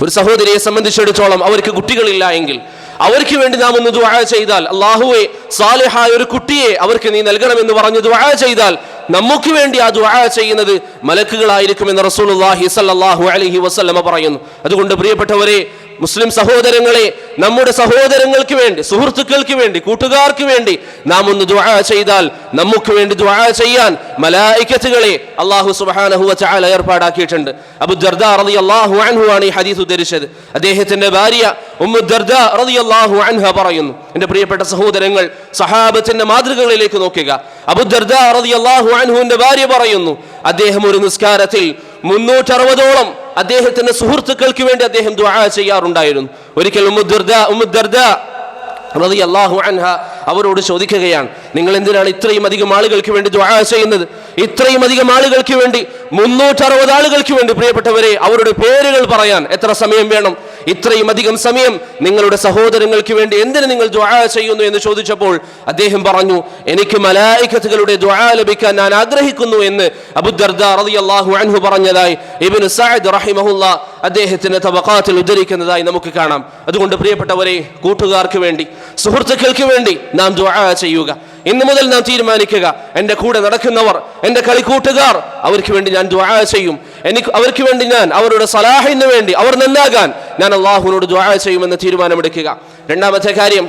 ഒരു സഹോദരിയെ സംബന്ധിച്ചിടത്തോളം അവർക്ക് കുട്ടികളില്ല എങ്കിൽ അവർക്ക് വേണ്ടി നാം ഒന്ന് ദുആ ചെയ്താൽ, അല്ലാഹുവേ സാലിഹായ ഒരു കുട്ടിയെ അവർക്ക് നീ നൽകണമെന്ന് പറഞ്ഞ് ദുആ ചെയ്താൽ നമുക്ക് വേണ്ടി ആ ദുആ ചെയ്യുന്നത് മലക്കുകളായിരിക്കുമെന്ന് റസൂലുള്ളാഹി സ്വല്ലല്ലാഹു അലൈഹി വസല്ലം പറയുന്നു. അതുകൊണ്ട് പ്രിയപ്പെട്ടവരെ, മുസ്ലിം സഹോദരങ്ങളെ, നമ്മുടെ സഹോദരങ്ങൾക്ക് വേണ്ടി, സുഹൃത്തുക്കൾക്ക് വേണ്ടി, കൂട്ടുകാർക്ക് വേണ്ടി നാം ഒന്ന് ദുആ ചെയ്താൽ നമുക്ക് വേണ്ടി ദുആ ചെയ്യാൻ മലായികത്തുകളെ അല്ലാഹു സുബ്ഹാനഹു വ തആല ഏർപ്പാടാക്കിയിട്ടുണ്ട്. അബൂ ദർദാ റളിയല്ലാഹു അൻഹു ആണ് ഈ ഹദീസ് ഉദ്ധരിച്ചത്. അദ്ദേഹത്തിന്റെ ഭാര്യ ഉമ്മു ദർദാ റളിയല്ലാഹു അൻഹ പറയുന്നു, എൻ്റെ പ്രിയപ്പെട്ട സഹോദരങ്ങൾ, സഹാബത്തിന്റെ മാതൃകകളിലേക്ക് നോക്കുക. അബൂ ദർദാ റളിയല്ലാഹു അൻഹുവിന്റെ ഭാര്യ പറയുന്നു, അദ്ദേഹം ഒരു നിസ്കാരത്തിൽ 360ഓളം അദ്ദേഹത്തിന്റെ സുഹൃത്തുക്കൾക്ക് വേണ്ടി അദ്ദേഹം ദുആ ചെയ്യാറുണ്ടായിരുന്നു. ഒരിക്കൽ ഉമ്മു ദർദാ റളിയല്ലാഹു അൻഹ അവരോട് ചോദിക്കുകയാണ്, നിങ്ങൾ എന്തിനാണ് ഇത്രയും അധികം ആളുകൾക്ക് വേണ്ടി ദുആ ചെയ്യുന്നത്? ഇത്രയും അധികം ആളുകൾക്ക് വേണ്ടി, 360 ആളുകൾക്ക് വേണ്ടി, പ്രിയപ്പെട്ടവരെ, അവരുടെ പേരുകൾ പറയാൻ എത്ര സമയം വേണം? ഇത്രയും അധികം സമയം നിങ്ങളുടെ സഹോദരങ്ങൾക്ക് വേണ്ടി എന്തിന് നിങ്ങൾ ദുആ ചെയ്യുന്നു എന്ന് ചോദിച്ചപ്പോൾ അദ്ദേഹം പറഞ്ഞു, എനിക്ക് മലായികത്തുകളുടെ ദുആ ലഭിക്കാൻ ഞാൻ ആഗ്രഹിക്കുന്നു എന്ന് അബൂ ദർദാ റളിയല്ലാഹു അൻഹു പറഞ്ഞതായി ഇബ്നു സഅദ് റഹിമഹുല്ലാഹ് അദ്ദേഹത്തിന്റെ തബഖാത്തിൽ ഉദ്ധരിക്കുന്നതായി നമുക്ക് കാണാം. അതുകൊണ്ട് പ്രിയപ്പെട്ടവരെ, കൂട്ടുകാർക്ക് വേണ്ടി, സുഹൃത്തുക്കൾക്ക് വേണ്ടി നാം ദുആ ചെയ്യുക. ഇന്ന് മുതൽ നാം തീരുമാനിക്കുക, എൻ്റെ കൂടെ നടക്കുന്നവർ, എൻ്റെ കളിക്കൂട്ടുകാർ, അവർക്ക് വേണ്ടി ഞാൻ ദുആ ചെയ്യും. അവർക്ക് വേണ്ടി ഞാൻ, അവരുടെ സലാഹിന് വേണ്ടി, അവർ നന്നാകാൻ ഞാൻ അല്ലാഹുവിനോട് ദുആ ചെയ്യുമെന്ന് തീരുമാനമെടുക്കുക. രണ്ടാമത്തെ കാര്യം,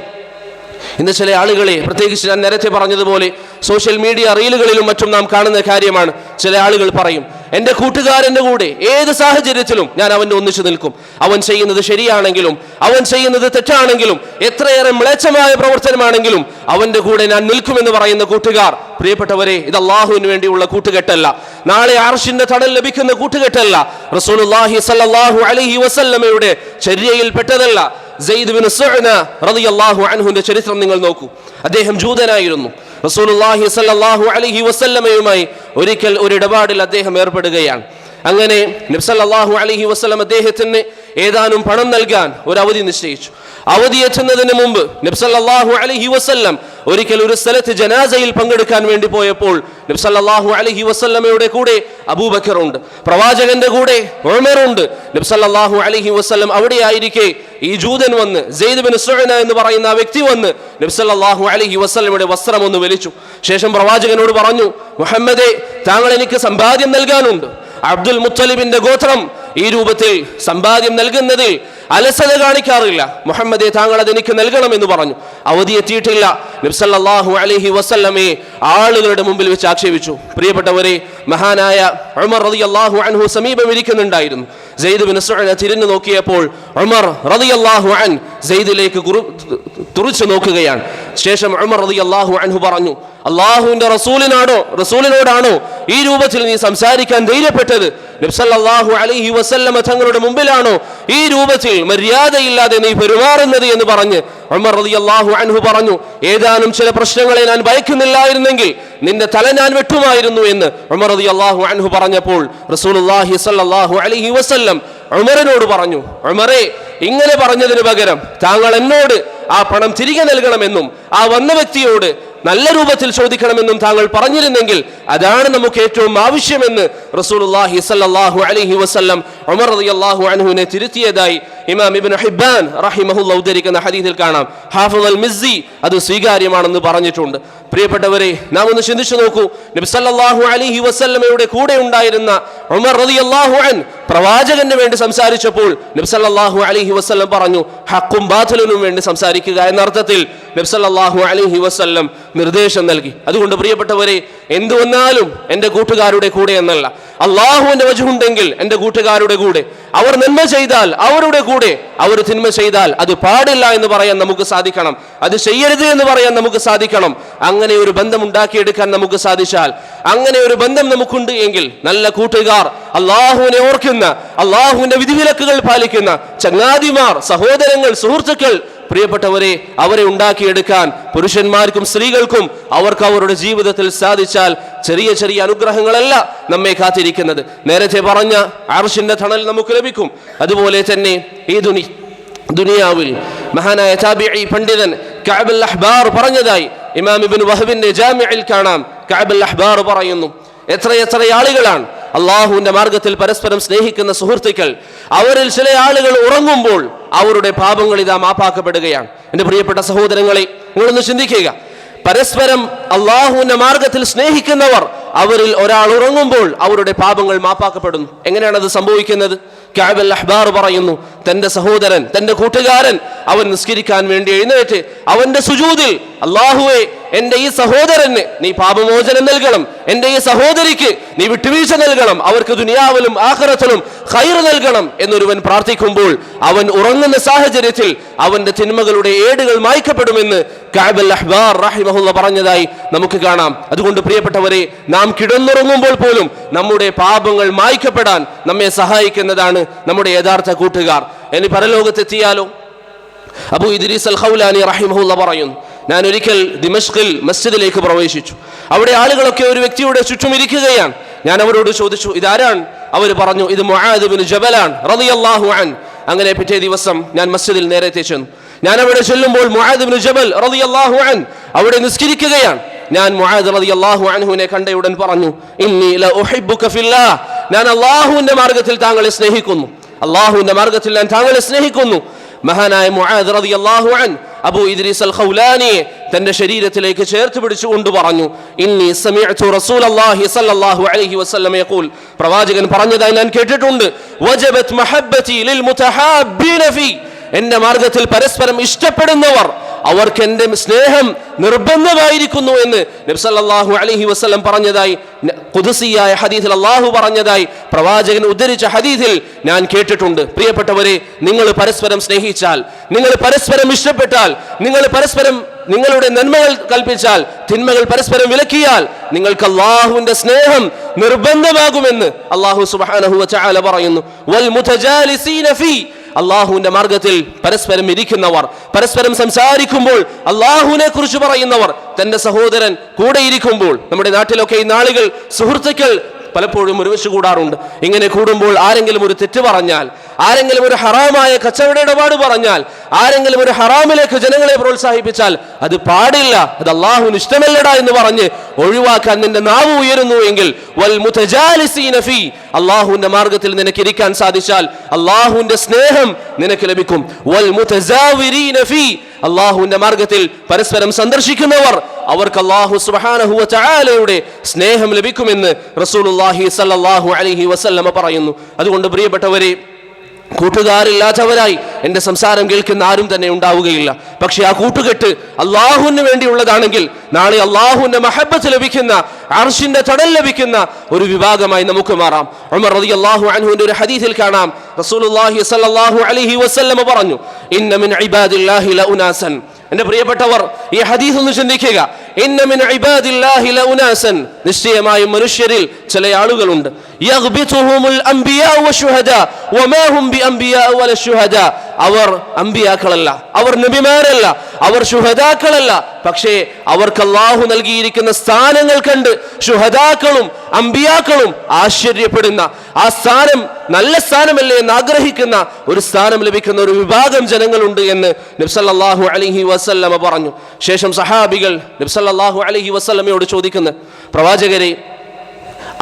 ഇന്ന് ചില ആളുകളെ, പ്രത്യേകിച്ച് ഞാൻ നേരത്തെ പറഞ്ഞതുപോലെ സോഷ്യൽ മീഡിയ റീലുകളിലും മറ്റും നാം കാണുന്ന കാര്യമാണ്. ചില ആളുകൾ പറയും, എൻ്റെ കൂട്ടുകാരൻ്റെ കൂടെ ഏത് സാഹചര്യത്തിലും ഞാൻ അവൻ്റെ ഒന്നിച്ചു നിൽക്കും. അവൻ ചെയ്യുന്നത് ശരിയാണെങ്കിലും അവൻ ചെയ്യുന്നത് തെറ്റാണെങ്കിലും എത്രയേറെ മ്ലേച്ഛമായ പ്രവർത്തനമാണെങ്കിലും അവൻ്റെ കൂടെ ഞാൻ നിൽക്കുമെന്ന് പറയുന്ന കൂട്ടുകാർ, പ്രിയപ്പെട്ടവരെ, ഇത് അല്ലാഹുവിന് വേണ്ടിയുള്ള കൂട്ടുകെട്ടല്ല. നാളെ അർശിന്റെ തണൽ ലഭിക്കുന്ന കൂട്ടുകെട്ടല്ല. റസൂലുള്ളാഹി സ്വല്ലല്ലാഹു അലൈഹി വസല്ലമയുടെ ചര്യയിൽപ്പെട്ടതല്ല. സെയ്ദ് ബിൻ സുഅന റളിയല്ലാഹു അൻഹുവിന്റെ ചരിത്രം നിങ്ങൾ നോക്കൂ. അദ്ദേഹം ജൂതനായിരുന്നു. റസൂലുള്ളാഹി സ്വല്ലല്ലാഹു അലൈഹി വസല്ലമയുമായി ഒരിക്കൽ ഒരു ഇടപാടിൽ അദ്ദേഹം ഏർപ്പെടുകയാണ്. അങ്ങനെ നബി സല്ലല്ലാഹു അലൈഹി വസല്ലം അദ്ദേഹത്തിന് ഏതാനും പണം നൽകാൻ ഒരു അവധി നിശ്ചയിച്ചു. അവധി എത്തുന്നതിന് മുമ്പ് നബി സല്ലല്ലാഹു അലൈഹി വസല്ലം ഒരിക്കൽ ഒരു സ്ഥലത്ത് ജനാസയിൽ പങ്കെടുക്കാൻ വേണ്ടി പോയപ്പോൾ നബി സല്ലല്ലാഹു അലൈഹി വസല്ലമയുടെ കൂടെ അബൂബക്കർ ഉണ്ട്, പ്രവാചകന്റെ കൂടെ ഉമർ ഉണ്ട്. നബി സല്ലല്ലാഹു അലൈഹി വസല്ലം അവിടെ ആയിരിക്കെ ഈ ജൂതൻ വന്ന്, സെയ്ദ് ബിൻ സുഅന എന്ന് പറയുന്ന ആ വ്യക്തി വന്ന് നബി സല്ലല്ലാഹു അലൈഹി വസല്ലമയുടെ വസ്ത്രം ഒന്ന് വലിച്ചു. ശേഷം പ്രവാചകനോട് പറഞ്ഞു, മുഹമ്മദേ, താങ്കൾ എനിക്ക് സമ്പാദ്യം നൽകാനുണ്ട്. അബ്ദുൽ മുത്തലിബിന്റെ ഗോത്രം ഈ രൂപത്തിൽ സമ്പാദ്യം നൽകുന്നതിൽ അലസത കാണിക്കാറില്ല. മുഹമ്മദേ, താങ്കൾ അതെനിക്ക് നൽകണമെന്ന് പറഞ്ഞു. അവധി എത്തിയിട്ടില്ല. നബി സല്ലല്ലാഹു അലൈഹി വസല്ലമയെ ആളുകളുടെ മുമ്പിൽ വെച്ച് ആക്ഷേപിച്ചു. പ്രിയപ്പെട്ടവരെ, മഹാനായ ഉമർ റളിയല്ലാഹു അൻഹു സമീപം ഇരിക്കുന്നുണ്ടായിരുന്നു. സെയ്ദ് ബിൻ സുഅന തിരിഞ്ഞു നോക്കിയപ്പോൾ ഉമർ റളിയല്ലാഹു അൻ സെയ്ദിലേക്ക് തുറിച്ചു നോക്കുകയാണ്. ശേഷം ഉമർ റളിയല്ലാഹു അൻഹു പറഞ്ഞു, അല്ലാഹുവിന്റെ റസൂലിനോടാണോ ഈ രൂപത്തിൽ നീ സംസാരിക്കാൻ ധൈര്യപ്പെട്ടത്? നബി സല്ലല്ലാഹു അലൈഹി വസല്ലമ തങ്ങളുടെ മുമ്പിലാണോ ഈ രൂപത്തിൽ മര്യാദയില്ലാതെ നീ പെരുമാറുന്നത് എന്ന് പറഞ്ഞ് ഉമർ റളിയല്ലാഹു അൻഹു പറഞ്ഞു, ഏതാനും ചില പ്രശ്നങ്ങളെ ഞാൻ ഭയക്കുന്നില്ലായിരുന്നെങ്കിൽ നിന്റെ തല ഞാൻ വെട്ടുമായിരുന്നു എന്ന് ഉമർ റളിയല്ലാഹു അൻഹു പറഞ്ഞപ്പോൾ റസൂലുള്ളാഹി സ്വല്ലല്ലാഹു അലൈഹി വസല്ലം ഉമറിനോട് പറഞ്ഞു, ഉമറേ, ഇങ്ങനെ പറഞ്ഞതിന് പകരം താങ്കൾ എന്നോട് ആ പണം തിരികെ നൽകണമെന്നും ആ വന്ന വ്യക്തിയോട് നല്ല രൂപത്തിൽ ചോദിക്കണമെന്നും താങ്കൾ പറഞ്ഞിരുന്നെങ്കിൽ അതാണ് നമുക്ക് ഏറ്റവും ആവശ്യമെന്ന് റസൂലുള്ളാഹി സ്വല്ലല്ലാഹു അലൈഹി വസല്ലം ഉമർ റളിയല്ലാഹു അൻഹുവിനെ തിരുത്തിയതായി ഇമാം ഇബ്നു ഹിബ്ബാൻ റഹിമഹുല്ലാഹ് ഉദ്ധരിക്കുന്ന ഹദീസിൽ കാണാം. ഹാഫിദ് അൽ മിസ്സി അത് സ്വീകാര്യമാണെന്ന് പറഞ്ഞിട്ടുണ്ട്. പ്രിയപ്പെട്ടവരെ, നാം ഒന്ന് ചിന്തിച്ചു നോക്കൂ. നബി സല്ലല്ലാഹു അലൈഹി വസല്ലമയുടെ കൂടെ ഉണ്ടായിരുന്ന ഉമർ റളിയല്ലാഹു അൻ പ്രവാചകന് വേണ്ടി സംസാരിച്ചപ്പോൾ നബി സല്ലല്ലാഹു അലൈഹി വസല്ലം പറഞ്ഞു, ഹഖും ബാതിലിനും വേണ്ടി സംസാരിക്കുക എന്ന അർത്ഥത്തിൽ നബി സല്ലല്ലാഹു അലൈഹി വസല്ലം നിർദ്ദേശം നൽകി. അതുകൊണ്ട് പ്രിയപ്പെട്ടവരെ, എന്തു വന്നാലും എൻ്റെ കൂട്ടുകാരുടെ കൂടെ എന്നല്ല, അള്ളാഹുവിന്റെ വജ്ഹുണ്ടെങ്കിൽ എൻ്റെ കൂട്ടുകാരുടെ കൂടെ, അവർ നന്മ ചെയ്താൽ അവരുടെ കൂടെ, അവർ തിന്മ ചെയ്താൽ അത് പാടില്ല എന്ന് പറയാൻ നമുക്ക് സാധിക്കണം, അത് ചെയ്യരുത് എന്ന് പറയാൻ നമുക്ക് സാധിക്കണം. അങ്ങനെ ഒരു ബന്ധം ഉണ്ടാക്കിയെടുക്കാൻ നമുക്ക് സാധിച്ചാൽ, അങ്ങനെ ഒരു ബന്ധം നമുക്കുണ്ട് എങ്കിൽ, നല്ല കൂട്ടുകാർ, അള്ളാഹുവിനെ ഓർക്കുന്ന, അള്ളാഹുവിന്റെ വിധിവിലക്കുകൾ പാലിക്കുന്ന ചങ്ങാതിമാർ, സഹോദരങ്ങൾ, സുഹൃത്തുക്കൾ, പ്രിയപ്പെട്ടവരെ, അവരെ ഉണ്ടാക്കിയെടുക്കാൻ പുരുഷന്മാർക്കും സ്ത്രീകൾക്കും അവർക്ക് അവരുടെ ജീവിതത്തിൽ സാധിച്ചാൽ ചെറിയ ചെറിയ അനുഗ്രഹങ്ങളല്ല നമ്മെ കാത്തിരിക്കുന്നത്. നേരത്തെ പറഞ്ഞ അർശിന്റെ തണൽ നമുക്ക് ലഭിക്കും. അതുപോലെ തന്നെ ഈ ദുനിയാവിൽ മഹാനായ താബിഈ പണ്ഡിതൻ കഅബ് അൽ അഹ്ബാർ പറഞ്ഞതായി ഇമാം ഇബ്നു വഹബിന്റെ ജാമിഇൽ കാണാം. കഅബ് അൽ അഹ്ബാർ പറയുന്നു, എത്ര ആളുകളാണ് അള്ളാഹുവിന്റെ മാർഗത്തിൽ പരസ്പരം സ്നേഹിക്കുന്ന സുഹൃത്തുക്കൾ, അവരിൽ ചില ആളുകൾ ഉറങ്ങുമ്പോൾ അവരുടെ പാപങ്ങൾ ഇതാ മാപ്പാക്കപ്പെടുകയാണ്. എൻ്റെ പ്രിയപ്പെട്ട സഹോദരങ്ങളെ, നിങ്ങളൊന്ന് ചിന്തിക്കുക. പരസ്പരം അള്ളാഹുവിന്റെ മാർഗത്തിൽ സ്നേഹിക്കുന്നവർ, അവരിൽ ഒരാൾ ഉറങ്ങുമ്പോൾ അവരുടെ പാപങ്ങൾ മാപ്പാക്കപ്പെടുന്നു. എങ്ങനെയാണ് അത് സംഭവിക്കുന്നത്? കഅബ് അൽ അഹ്ബാർ പറയുന്നു, തന്റെ സഹോദരൻ, തന്റെ കൂട്ടുകാരൻ, അവൻ നിസ്കരിക്കാൻ വേണ്ടി എഴുന്നേറ്റ് അവന്റെ സുജൂദിൽ, അള്ളാഹുവേ, എന്റെ ഈ സഹോദരന് നീ പാപമോചനം നൽകണം, എന്റെ ഈ സഹോദരിക്ക് നീ വിട്ടുവീഴ്ച നൽകണം, അവർക്ക് ദുനിയാവിലും ആഖിറത്തിലും ഖൈർ നൽകണം എന്നൊരുവൻ പ്രാർത്ഥിക്കുമ്പോൾ, അവൻ ഉറങ്ങുന്ന സാഹചര്യത്തിൽ അവന്റെ തിന്മകളുടെ ഏടുകൾ മായ്ക്കപ്പെടുമെന്ന് കഅബ് അൽ അഹ്ബാർ റഹിമഹുള്ള പറഞ്ഞതായി നമുക്ക് കാണാം. അതുകൊണ്ട് പ്രിയപ്പെട്ടവരെ, നാം കിടന്നുറങ്ങുമ്പോൾ പോലും നമ്മുടെ പാപങ്ങൾ മായ്ക്കപ്പെടാൻ നമ്മെ സഹായിക്കുന്നതാണ് നമ്മുടെ യഥാർത്ഥ കൂട്ടുകാർ. ഇനി പരലോകത്തെത്തിയാലോ? അബൂ ഇദ്രീസ് അൽ ഖൗലാനി റഹിമഹുള്ള പറയുന്നു, ഞാൻ ഒരിക്കൽ ദിമഷ്കിൽ മസ്ജിദിലേക്ക് പ്രവേശിച്ചു. അവിടെ ആളുകളൊക്കെ ഒരു വ്യക്തിയുടെ ചുറ്റും ഇരിക്കുകയാണ്. ഞാൻ അവരോട് ചോദിച്ചു, ഇതാരാണ്? അവർ പറഞ്ഞു, ഇത് മുആദ് ഇബ്നു ജബലാണ് റളിയല്ലാഹു അൻഹു. അങ്ങനെ പിറ്റേ ദിവസം ഞാൻ മസ്ജിദിൽ നേരത്തെ ചെന്നു. ഞാൻ അവിടെ ചെല്ലുമ്പോൾ മുആദ് ഇബ്നു ജബൽ റളിയല്ലാഹു അൻഹു അവിടെ നിസ്കരിക്കുകയാണ്. ഞാൻ മുആദ് റളിയല്ലാഹു അൻഹുവിനെ കണ്ടയുടൻ പറഞ്ഞു, ഇന്നി ല ഉഹിബ്ബുക ഫില്ലാഹ്, ഞാൻ അല്ലാഹുവിന്റെ മാർഗ്ഗത്തിൽ താങ്കളെ സ്നേഹിക്കുന്നു, അല്ലാഹുവിന്റെ മാർഗ്ഗത്തിൽ ഞാൻ താങ്കളെ സ്നേഹിക്കുന്നു. മഹാനായ മുആദ് റളിയല്ലാഹു അൻഹു അബൂ ഇദ്രീസ് അൽ ഖൗലാനിയെ തന്റെ ശരീരത്തിലേക്ക് ചേർത്ത് പിടിച്ചുകൊണ്ട് പറഞ്ഞു, ഇന്നി സമിഅ്തു റസൂലല്ലാഹി സ്വല്ലല്ലാഹു അലൈഹി വസല്ലം യഖൂൽ, പ്രവാചകൻ പറഞ്ഞതായി ഞാൻ കേട്ടിട്ടുണ്ട്, വജബത് മഹബ്ബതി ലിൽ മുതഹാബ്ബീന ഫീ, എന്റെ മാർഗ്ഗത്തിൽ പരസ്പരം ഇഷ്ടപ്പെടുന്നവർ, അവർക്ക് എന്റെ സ്നേഹം നിർബന്ധമായിരിക്കുന്നു എന്ന് നബി സല്ലല്ലാഹു അലൈഹി വസല്ലം പറഞ്ഞതായി, ഖുദ്സിയായ ഹദീസിൽ അല്ലാഹു പറഞ്ഞതായി പ്രവാചകൻ ഉദ്ധരിച്ച ഹദീസിൽ ഞാൻ കേട്ടിട്ടുണ്ട്. പ്രിയപ്പെട്ടവരെ, നിങ്ങൾ പരസ്പരം സ്നേഹിച്ചാൽ, നിങ്ങൾ പരസ്പരം ഇഷ്ടപ്പെട്ടാൽ, നിങ്ങൾ പരസ്പരം നിങ്ങളുടെ നന്മകൾ കൽപ്പിച്ചാൽ, തിന്മകൾ പരസ്പരം വിലക്കിയാൽ, നിങ്ങൾക്ക് അല്ലാഹുവിന്റെ സ്നേഹം നിർബന്ധമാകുമെന്ന് അല്ലാഹു സുബ്ഹാനഹു വ തആല പറയുന്നു. വൽ മുതജാലിസീന ഫീ, അള്ളാഹുവിന്റെ മാർഗത്തിൽ പരസ്പരം ഇരിക്കുന്നവർ, പരസ്പരം സംസാരിക്കുമ്പോൾ അള്ളാഹുവിനെ കുറിച്ച് പറയുന്നവർ, തന്റെ സഹോദരൻ കൂടെ ഇരിക്കുമ്പോൾ. നമ്മുടെ നാട്ടിലൊക്കെ ഈ നാളുകൾ സുഹൃത്തുക്കൾ പലപ്പോഴും ഒരുമിച്ച് കൂടാറുണ്ട്. ഇങ്ങനെ കൂടുമ്പോൾ ആരെങ്കിലും ഒരു തെറ്റ് പറഞ്ഞാൽ, ആരെങ്കിലും ഒരു ഹറാമായ കച്ചവട ഇടപാട് പറഞ്ഞാൽ, ആരെങ്കിലും ഒരു ഹറാമിലേക്ക് ജനങ്ങളെ പ്രോത്സാഹിപ്പിച്ചാൽ, അത് പാടില്ല, അത് അള്ളാഹുവിന് ഇഷ്ടമല്ലടാ എന്ന് പറഞ്ഞ് ഒഴിവാക്കാൻ നിന്റെ നാവ് ഉയരുന്നു എങ്കിൽ, വൽ മുതജാലിസീന ഫീ, അള്ളാഹുവിന്റെ മാർഗത്തിൽ നിനക്ക് ഇരിക്കാൻ സാധിച്ചാൽ അള്ളാഹുവിന്റെ സ്നേഹം നിനക്ക് ലഭിക്കും. വൽ മുതസാവിരീന ഫീ, അള്ളാഹുവിന്റെ മാർഗത്തിൽ പരസ്പരം സന്ദർശിക്കുന്നവർ, അവർക്ക് അല്ലാഹു സുബ്ഹാനഹു വ തആലയുടെ സ്നേഹം ലഭിക്കുമെന്ന് റസൂലുള്ളാഹി സ്വല്ലല്ലാഹു അലൈഹി വസല്ലം പറയുന്നു. അതുകൊണ്ട് പ്രിയപ്പെട്ടവരെ, കൂട്ടുകാരില്ലാത്തവരായി എൻ്റെ സംസാരം കേൾക്കുന്ന ആരും തന്നെ ഉണ്ടാവുകയില്ല. പക്ഷെ ആ കൂട്ടുകെട്ട് അള്ളാഹുവിന് വേണ്ടിയുള്ളതാണെങ്കിൽ നാളെ അള്ളാഹുവിന്റെ മഹബ്ബത്ത് ലഭിക്കുന്ന, അർശിന്റെ തണൽ ലഭിക്കുന്ന ഒരു വിഭാഗമായി നമുക്ക് മാറാം. ഉമർ റളിയല്ലാഹു അൻഹുവിന്റെ ഒരു ഹദീസിൽ കാണാം, റസൂലുള്ളാഹി സ്വല്ലല്ലാഹു അലൈഹി വസല്ലം പറഞ്ഞു, ഇന്ന മിൻ ഇബാദില്ലാഹി ലഉനാസൻ, എൻ്റെ പ്രിയപ്പെട്ടവർ ഈ ഹദീസ് ഒന്ന് ചിന്തിക്കുക. ഇന്ന മിൻ ഇബാദില്ലാഹി ലഉനാസൻ, നിശ്ചയമായും മനുഷ്യരിൽ ചില ആളുകളുണ്ട്, യഗ്ബിതുഹുമുൽ അംബിയാ വശുഹദാ വമാ ഹും ബിഅംബിയാ വല ശുഹദാ, അവർ അംബിയാക്കളല്ല, അവർ നബിമാരല്ല, അവർ ശുഹദാക്കളല്ല, പക്ഷേ അവർക്ക് അല്ലാഹു നൽകിയിരിക്കുന്ന സ്ഥാനങ്ങൾ കണ്ട് ശുഹദാക്കളും അംബിയാക്കളും ആശ്ചര്യപ്പെടുന്ന, ആ സ്ഥാനം നല്ല സ്ഥാനമല്ലേ എന്ന് ആഗ്രഹിക്കുന്ന ഒരു സ്ഥാനം ലഭിക്കുന്ന ഒരു വിഭാഗം ജനങ്ങളുണ്ട് എന്ന് നബി സല്ലല്ലാഹു അലൈഹി വസല്ലം പറഞ്ഞു. ശേഷം സഹാബികൾ നബി സല്ലല്ലാഹു അലൈഹി വസല്ലമയോട് ചോദിക്കുന്നു, പ്രവാചകരെ,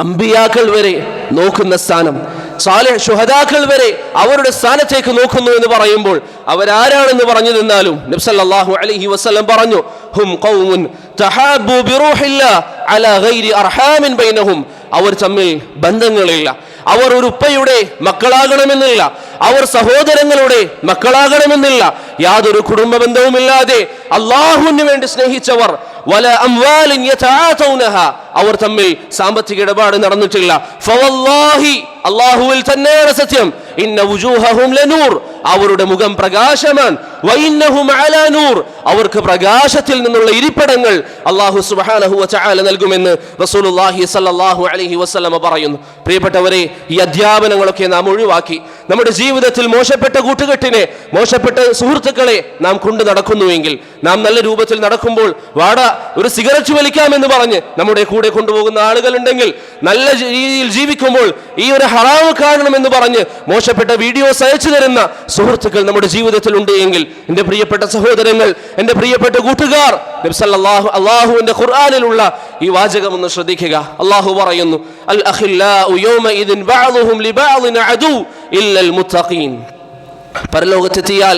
അംബിയാക്കൾ വരെ നോക്കുന്ന സ്ഥാനം, സാലിഹ് ശുഹദാക്കൾ വരെ അവരുടെ സ്ഥാനത്തേക്ക് നോക്കുന്നു എന്ന് പറയുമ്പോൾ അവരാരാണെന്ന് പറഞ്ഞു നിന്നാലും നബി സല്ലല്ലാഹു അലൈഹി വസല്ലം പറഞ്ഞു, ഹും ഖൗമുൻ തഹാബ്ബു ബിറൂഹില്ലാഹ് അലാ ഗൈരി അർഹാമിൻ ബൈനഹും, അവർ തമ്മിൽ ബന്ധങ്ങളില്ല, അവർ ഒരു ഉപ്പയുടെ മക്കളാകണമെന്നില്ല, അവർ സഹോദരങ്ങളുടെ മക്കളാകണമെന്നില്ല. യാതൊരു കുടുംബ ബന്ധവുമില്ലാതെ അള്ളാഹുവിന് വേണ്ടി സ്നേഹിച്ചവർ വല അംവാലിൻ യതആതൗനഹ, അവർ തമ്മിൽ സാമ്പത്തിക ഇടപാട് നടന്നിട്ടില്ല. ഫവല്ലാഹി, അള്ളാഹുവിൽ തന്നെയാണ് സത്യം, ഇന്ന വുജൂഹഹും ലനൂർ, അവരുടെ മുഖം പ്രകാശമാണ്. വഇന്നഹും അലാ നൂർ, അവർക്ക് പ്രകാശത്തിൽ നിന്നുള്ള ഇരിപ്പിടങ്ങൾ അല്ലാഹു സുബ്ഹാനഹു വ തആല നൽകുമെന്ന് റസൂലുള്ളാഹി സ്വല്ലല്ലാഹു അലൈഹി വസല്ലം പറയുന്നു. പ്രിയപ്പെട്ടവരെ, ഈ അധ്യാപനങ്ങളൊക്കെ നാം ഒഴിവാക്കി നമ്മുടെ ജീവിതത്തിൽ മോശപ്പെട്ട കൂട്ടുകെട്ടിനെ, മോശപ്പെട്ട സുഹൃത്തുക്കളെ നാം കൊണ്ടു നടക്കുന്നുവെങ്കിൽ, നാം നല്ല രൂപത്തിൽ നടക്കുമ്പോൾ ഒരു സിഗരറ്റ് വലിക്കാമെന്ന് പറഞ്ഞ് നമ്മുടെ കൂടെ കൊണ്ടുപോകുന്ന ആളുകളുണ്ടെങ്കിൽ, നല്ല രീതിയിൽ ജീവിക്കുമ്പോൾ ഈ ഒരു ഹറാമ് കാണണമെന്ന് പറഞ്ഞ് മോശപ്പെട്ട വീഡിയോസ് അയച്ചു തരുന്ന സുഹൃത്തുക്കൾ നമ്മുടെ ജീവിതത്തിൽ ഉണ്ട് എങ്കിൽ, എൻ്റെ പ്രിയപ്പെട്ട സഹോദരങ്ങൾ, എൻ്റെ പ്രിയപ്പെട്ട കൂട്ടുകാർ, നബി സല്ലല്ലാഹു അല്ലാഹുവിന്റെ ഖുർആനിലുള്ള ഈ വാചകം ഒന്ന് ശ്രദ്ധിക്കുക. അല്ലാഹു പറയുന്നു, അൽ അഖില്ലാഉ യൗമഇദിൻ ബഅദുഹും ലിബഅദിൻ അദു ഇല്ലൽ മുത്തഖീൻ. പരലോകത്തെത്തിയാൽ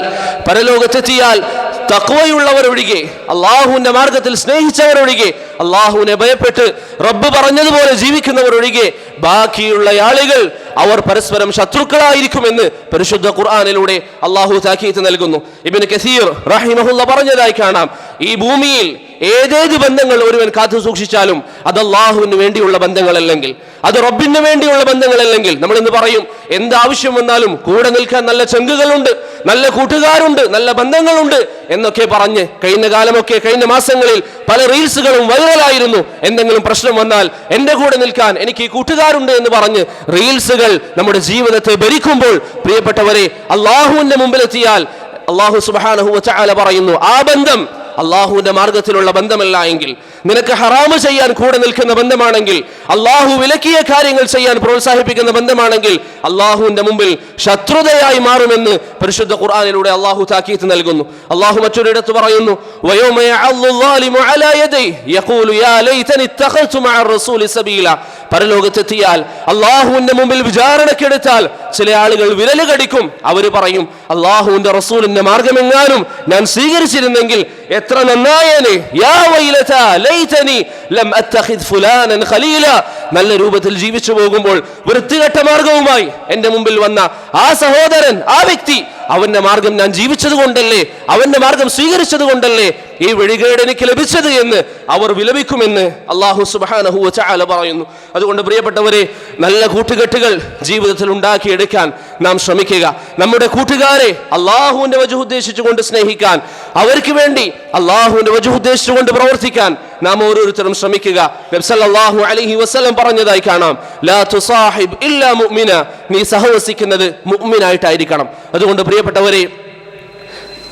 തഖ്വയുള്ളവരൊഴികെ, അള്ളാഹുവിന്റെ മാർഗത്തിൽ സ്നേഹിച്ചവരൊഴികെ, അള്ളാഹുവിനെ ഭയപ്പെട്ട് റബ്ബ് പറഞ്ഞതുപോലെ ജീവിക്കുന്നവരൊഴികെ ബാക്കിയുള്ള ആളുകൾ അവർ പരസ്പരം ശത്രുക്കളായിരിക്കുമെന്ന് പരിശുദ്ധ ഖുർആനിലൂടെ അള്ളാഹു താക്കീത് നൽകുന്നു. ഇബ്നു കസീർ റഹിമഹുല്ല പറഞ്ഞതായി കാണാം, ഈ ഭൂമിയിൽ ഏതേത് ബന്ധങ്ങൾ ഒരുവൻ കാത്തു സൂക്ഷിച്ചാലും അത് അള്ളാഹുവിന് വേണ്ടിയുള്ള ബന്ധങ്ങളല്ലെങ്കിൽ, അത് റബ്ബിന് വേണ്ടിയുള്ള ബന്ധങ്ങളല്ലെങ്കിൽ, നമ്മൾ ഇന്ന് പറയും എന്താവശ്യം വന്നാലും കൂടെ നിൽക്കാൻ നല്ല ചങ്കുകളുണ്ട്, നല്ല കൂട്ടുകാരുണ്ട്, നല്ല ബന്ധങ്ങളുണ്ട് എന്നൊക്കെ പറഞ്ഞ് കഴിഞ്ഞ മാസങ്ങളിൽ പല റീൽസുകളും വൈറലായിരുന്നു. എന്തെങ്കിലും പ്രശ്നം വന്നാൽ എൻ്റെ കൂടെ നിൽക്കാൻ എനിക്ക് ഈ കൂട്ടുകാരുണ്ട് എന്ന് പറഞ്ഞ് റീൽസുകൾ നമ്മുടെ ജീവിതത്തെ ഭരിക്കുമ്പോൾ, പ്രിയപ്പെട്ടവരെ, അള്ളാഹുവിന്റെ മുമ്പിലെത്തിയാൽ അള്ളാഹു സുബ്ഹാനഹു വ തആല പറയുന്നു, ആ ബന്ധം അള്ളാഹുവിന്റെ മാർഗത്തിലുള്ള ബന്ധമല്ല എങ്കിൽ, നിനക്ക് ഹറാമ് ചെയ്യാൻ കൂടെ നിൽക്കുന്ന ബന്ധമാണെങ്കിൽ, അള്ളാഹു വിലക്കിയ കാര്യങ്ങൾ ചെയ്യാൻ പ്രോത്സാഹിപ്പിക്കുന്ന ബന്ധമാണെങ്കിൽ, അള്ളാഹുവിന്റെ മുമ്പിൽ ശത്രുതയായി മാറുമെന്ന് പരിശുദ്ധ ഖുർആനിലൂടെ അള്ളാഹു താക്കീത് നൽകുന്നു. അള്ളാഹു മറ്റൊരിടത്ത് പറയുന്നു, വയൗമ യഅല്ലു ളാലിമു അലാ യദൈഹി യഖൂലു യാ ലൈതനി ഇത്തഖൽതു മഅ റസൂലി സബീല. പരലോകത്തെത്തിയാൽ അള്ളാഹുവിന്റെ മുമ്പിൽ വിചാരണക്കെടുത്താൽ ചില ആളുകൾ വിരല് കടിക്കും. അവർ പറയും, അള്ളാഹുവിന്റെ റസൂലിന്റെ മാർഗമെങ്ങാനും ഞാൻ സ്വീകരിച്ചിരുന്നെങ്കിൽ എത്ര നന്നായേനെ. യാ വൈലതാ ലൈതനി ലം അത്തഖിദ് ഫുലാനൻ ഖലീല. നല്ല രൂപത്തിൽ ജീവിച്ചു പോകുമ്പോൾ വൃത്തികെട്ട മാർഗവുമായി എൻ്റെ മുമ്പിൽ വന്ന ആ സഹോദരൻ, ആ വ്യക്തി, അവന്റെ മാർഗം ഞാൻ ജീവിച്ചത് കൊണ്ടല്ലേ, അവന്റെ മാർഗം സ്വീകരിച്ചത് കൊണ്ടല്ലേ ഈ വഴികേട് എനിക്ക് ലഭിച്ചത് എന്ന് അവർ വിലപിക്കുമെന്ന് അല്ലാഹു സുബ്ഹാനഹു വ തആല പറയുന്നു. അതുകൊണ്ട് പ്രിയപ്പെട്ടവരെ, നല്ല കൂട്ടുകെട്ടുകൾ ജീവിതത്തിൽ ഉണ്ടാക്കിയെടുക്കാൻ നാം ശ്രമിക്കുക. നമ്മുടെ കൂട്ടുകാരെ അള്ളാഹുവിന്റെ വജഹ് ഉദ്ദേശിച്ചുകൊണ്ട് സ്നേഹിക്കാൻ, അവർക്ക് വേണ്ടി അള്ളാഹുവിന്റെ വജഹ് ഉദ്ദേശിച്ചുകൊണ്ട് പ്രവർത്തിക്കാൻ നാം ഓരോരുത്തരും ശ്രമിക്കുക. നബി സല്ലല്ലാഹു അലൈഹി വസല്ലം പറഞ്ഞതായി കാണാം, ലാ തുസാഹിബ് ഇല്ലാ മുഅ്മിന, നീ സഹവസിക്കുന്നത് മുഅ്മിനായിട്ടായിരിക്കണം. അതുകൊണ്ട് പ്രിയപ്പെട്ടവരെ,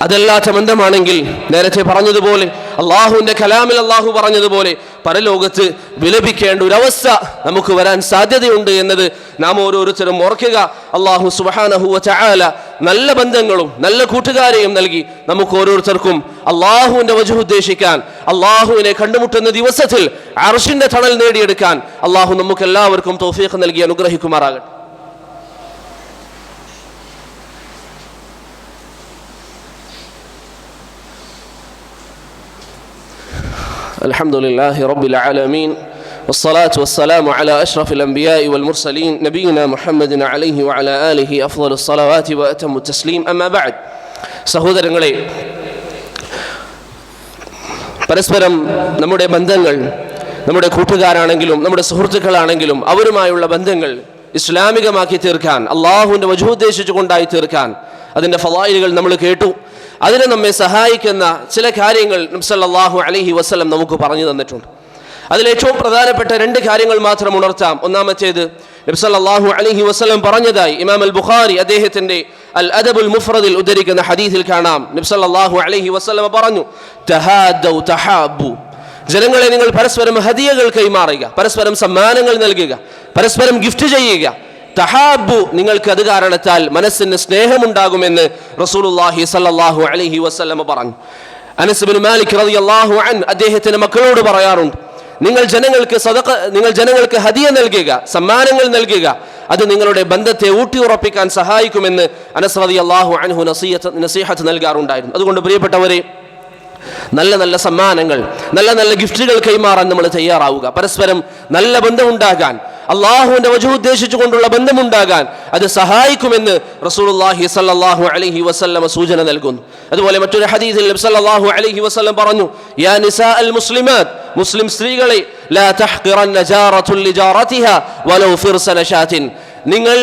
അതല്ലാത്ത ബന്ധമാണെങ്കിൽ നേരത്തെ പറഞ്ഞതുപോലെ, അള്ളാഹുവിന്റെ കലാമിൽ അള്ളാഹു പറഞ്ഞതുപോലെ പരലോകത്ത് വിലപിക്കേണ്ട ഒരു അവസ്ഥ നമുക്ക് വരാൻ സാധ്യതയുണ്ട് എന്നത് നാം ഓരോരുത്തരും ഓർക്കുക. അള്ളാഹു സുബ്ഹാനഹു വ തആല നല്ല ബന്ധങ്ങളും നല്ല കൂട്ടുകാരെയും നൽകി നമുക്ക് ഓരോരുത്തർക്കും അള്ളാഹുവിന്റെ വജഹ് ഉദ്ദേശിക്കാൻ, അള്ളാഹുവിനെ കണ്ടുമുട്ടുന്ന ദിവസത്തിൽ അർശിന്റെ തണൽ നേടിയെടുക്കാൻ അള്ളാഹു നമുക്ക് എല്ലാവർക്കും തൗഫീഖ് നൽകി അനുഗ്രഹിക്കുമാറാകട്ടെ. الحمد لله رب العالمين والصلاة والسلام على أشرف الأنبياء والمرسلين نبينا محمد عليه وعلى آله أفضل الصلوات وأتم التسليم أما بعد. സഹോദരങ്ങളെ, പരസ്പരം നമ്മുടെ ബന്ധങ്ങൾ, നമ്മുടെ കൂട്ടുകാരാണെങ്കിലും നമ്മുടെ സുഹൃത്തുക്കളാണെങ്കിലും അവരുമായുള്ള ബന്ധങ്ങൾ ഇസ്ലാമികമാക്കി തീർക്കാൻ, അള്ളാഹുവിൻ്റെ വജഹ് ഉദ്ദേശിച്ചുകൊണ്ടായി തീർക്കാൻ അതിൻ്റെ ഫളായിലുകൾ നമ്മൾ കേട്ടു. അതിനെ നമ്മെ സഹായിക്കുന്ന ചില കാര്യങ്ങൾ നബി സല്ലല്ലാഹു അലൈഹി വസല്ലം നമുക്ക് പറഞ്ഞു തന്നിട്ടുണ്ട്. അതിലേറ്റവും പ്രധാനപ്പെട്ട രണ്ട് കാര്യങ്ങൾ മാത്രം ഉണർത്താം. ഒന്നാമത്തേത്, നബി സല്ലല്ലാഹു അലൈഹി വസല്ലം പറഞ്ഞതായി ഇമാം അൽ ബുഖാരി അദ്ദേഹത്തിന്റെ അൽ അദബുൽ മുഫ്രദിൽ ഉദ്ധരിക്കുന്ന ഹദീസിൽ കാണാം. നബി സല്ലല്ലാഹു അലൈഹി വസല്ലം പറഞ്ഞു, തഹാദൗ തഹാബു, ജനങ്ങളെ നിങ്ങൾ പരസ്പരം ഹദിയകൾ കൈമാറുക, പരസ്പരം സമ്മാനങ്ങൾ നൽകുക, പരസ്പരം ഗിഫ്റ്റ് ചെയ്യുക. തഹാബു, നിങ്ങൾക്ക് അത് കാരണത്താൽ മനസ്സിന് സ്നേഹമുണ്ടാകുമെന്ന് റസൂലുള്ളാഹി സ്വല്ലല്ലാഹു അലൈഹി വസല്ലം പറഞ്ഞു. അനസ് ഇബ്നു മാലിക് റളിയല്ലാഹു അൻഹു അദ്ദേഹത്തിന്റെ മക്കളോട് പറയാറുണ്ട്, നിങ്ങൾ ജനങ്ങൾക്ക് ഹദിയ നൽകുക, സമ്മാനങ്ങൾ നൽകുക, അത് നിങ്ങളുടെ ബന്ധത്തെ ഊട്ടിയുറപ്പിക്കാൻ സഹായിക്കുമെന്ന് അനസ് റളിയല്ലാഹു അൻഹു നസീഹത്ത് നൽകാറുണ്ടായിരുന്നു. അതുകൊണ്ട് പ്രിയപ്പെട്ടവരെ, നല്ല നല്ല സമ്മാനങ്ങൾ, നല്ല നല്ല ഗിഫ്റ്റുകൾ കൈമാറാൻ നമ്മൾ തയ്യാറാവുക. പരസ്പരം നല്ല ബന്ധമുണ്ടാകാൻ, അള്ളാഹുവിന്റെ വജ്ഹ് ഉദ്ദേശിച്ചുകൊണ്ടുള്ള ബന്ധമുണ്ടാകാൻ അത് സഹായിക്കുമെന്ന് റസൂലുള്ളാഹി സ്വല്ലല്ലാഹു അലൈഹി വസല്ലം സൂചന നൽകുന്നു. അതുപോലെ മറ്റൊരു ഹദീസിൽ നബി സല്ലല്ലാഹു അലൈഹി വസല്ലം പറഞ്ഞു, യാ നിസാഅൽ മുസ്ലിമാത്ത്, മുസ്ലിം സ്ത്രീകളെ, ലാ തഹ്ഖിറന്ന ജാറത്തുൻ ലിജാറതിഹാ വലൗ ഫിർസന ഷാത്തിൻ, നിങ്ങൾ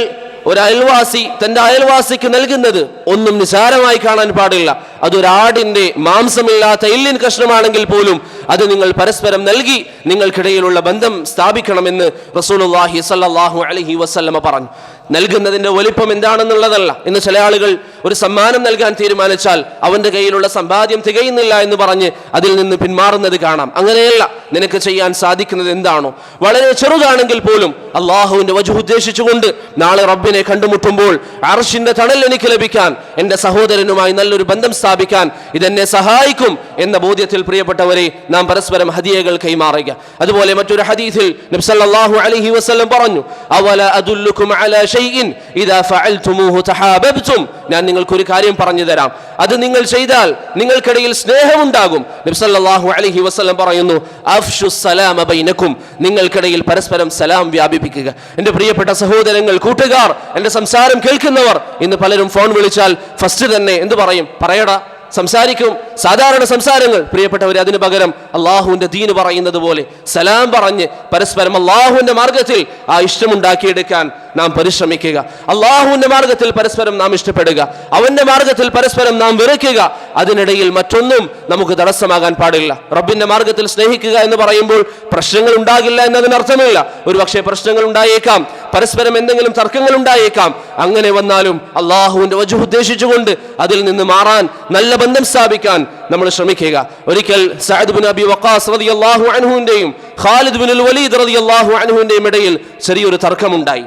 ഒരു അയൽവാസി തന്റെ അയൽവാസിക്ക് നൽകുന്നത് ഒന്നും നിസാരമായി കാണാൻ പാടില്ല. അതൊരാടിന്റെ മാംസമില്ലാത്ത എല്ലിൻ കഷ്ണമാണെങ്കിൽ പോലും അത് നിങ്ങൾ പരസ്പരം നൽകി നിങ്ങൾക്കിടയിലുള്ള ബന്ധം സ്ഥാപിക്കണമെന്ന് റസൂലുള്ളാഹി സ്വല്ലല്ലാഹു അലൈഹി വസല്ലമ പറഞ്ഞു. നൽകുന്നതിന്റെ വലിപ്പം എന്താണെന്നുള്ളതല്ല. ഇന്ന് ചില ആളുകൾ ഒരു സമ്മാനം നൽകാൻ തീരുമാനിച്ചാൽ അവന്റെ കയ്യിലുള്ള സമ്പാദ്യം തികയുന്നില്ല എന്ന് പറഞ്ഞ് അതിൽ നിന്ന് പിന്മാറുന്നത് കാണാം. അങ്ങനെയല്ല, നിനക്ക് ചെയ്യാൻ സാധിക്കുന്നത് എന്താണോ, വളരെ ചെറുതാണെങ്കിൽ പോലും അള്ളാഹുവിന്റെ വജ്ഹ് ഉദ്ദേശിച്ചുകൊണ്ട് നാളെ റബ്ബിനെ കണ്ടുമുട്ടുമ്പോൾ അർശിന്റെ തണൽ എനിക്ക് ലഭിക്കാൻ, എന്റെ സഹോദരനുമായി നല്ലൊരു ബന്ധം സ്ഥാപിക്കാൻ ഇതെന്നെ സഹായിക്കും എന്ന ബോധ്യത്തിൽ പ്രിയപ്പെട്ടവരെ നാം പരസ്പരം ഹദിയകൾ കൈമാറുക. അതുപോലെ മറ്റൊരു ഹദീസിൽ നബി സല്ലല്ലാഹു അലൈഹി വസല്ലം പറഞ്ഞു, അവല അദുല്ലുകും അലാ ഷൈഇൻ ഇദാ ഫഅൽതുമൂഹു തഹാബബ്തും, ഞാൻ നിങ്ങൾക്കൊരു കാര്യം പറഞ്ഞു തരാം, അത് നിങ്ങൾ ചെയ്താൽ നിങ്ങൾക്കിടയിൽ സ്നേഹമുണ്ടാകും. നബി സല്ലല്ലാഹു അലൈഹി വസല്ലം പറയുന്നു, അഫ്ശുസ് സലാമ ബൈനക്കും, നിങ്ങൾക്കിടയിൽ പരസ്പരം സലാം വ്യാപിപ്പിക്കുക. എന്റെ പ്രിയപ്പെട്ട സഹോദരങ്ങൾ, കൂട്ടുകാർ, എന്റെ സംസാരം കേൾക്കുന്നവർ, ഇന്ന് പലരും ഫോൺ വിളിച്ചാൽ ഫസ്റ്റ് തന്നെ എന്ത് പറയും? പറയടാ, സംസാരിക്കും, സാധാരണ സംസാരങ്ങൾ. പ്രിയപ്പെട്ടവരെ, അതിനു പകരം അള്ളാഹുവിന്റെ ദീന് പറയുന്നത് പോലെ സലാം പറഞ്ഞ് പരസ്പരം അള്ളാഹുവിന്റെ മാർഗത്തിൽ ആ ഇഷ്ടമുണ്ടാക്കിയെടുക്കാൻ നാം പരിശ്രമിക്കുക. അള്ളാഹുവിന്റെ മാർഗത്തിൽ പരസ്പരം നാം ഇഷ്ടപ്പെടുക, അവന്റെ മാർഗത്തിൽ പരസ്പരം നാം വെറുക്കുക. അതിനിടയിൽ മറ്റൊന്നും നമുക്ക് തടസ്സമാകാൻ പാടില്ല. റബ്ബിന്റെ മാർഗത്തിൽ സ്നേഹിക്കുക എന്ന് പറയുമ്പോൾ പ്രശ്നങ്ങൾ ഉണ്ടാകില്ല എന്നതിനർത്ഥമില്ല. ഒരു പക്ഷേ പ്രശ്നങ്ങൾ ഉണ്ടായേക്കാം, പരസ്പരം എന്തെങ്കിലും തർക്കങ്ങൾ ഉണ്ടായേക്കാം. അങ്ങനെ വന്നാലും അള്ളാഹുവിന്റെ വജ്ഹ് ഉദ്ദേശിച്ചുകൊണ്ട് അതിൽ നിന്ന് മാറാൻ, നല്ല ബന്ധം സ്ഥാപിക്കാൻ നമ്മൾ ശ്രമിക്കുക. ഒരിക്കൽ സഅദ് ബിൻ അബി വഖാസ് റളിയല്ലാഹു അൻഹുവിന്റെയും ഖാലിദ് ബിൻ വലീദ് റളിയല്ലാഹു അൻഹുവിന്റെയും ഇടയിൽ ചെറിയൊരു തർക്കമുണ്ടായി.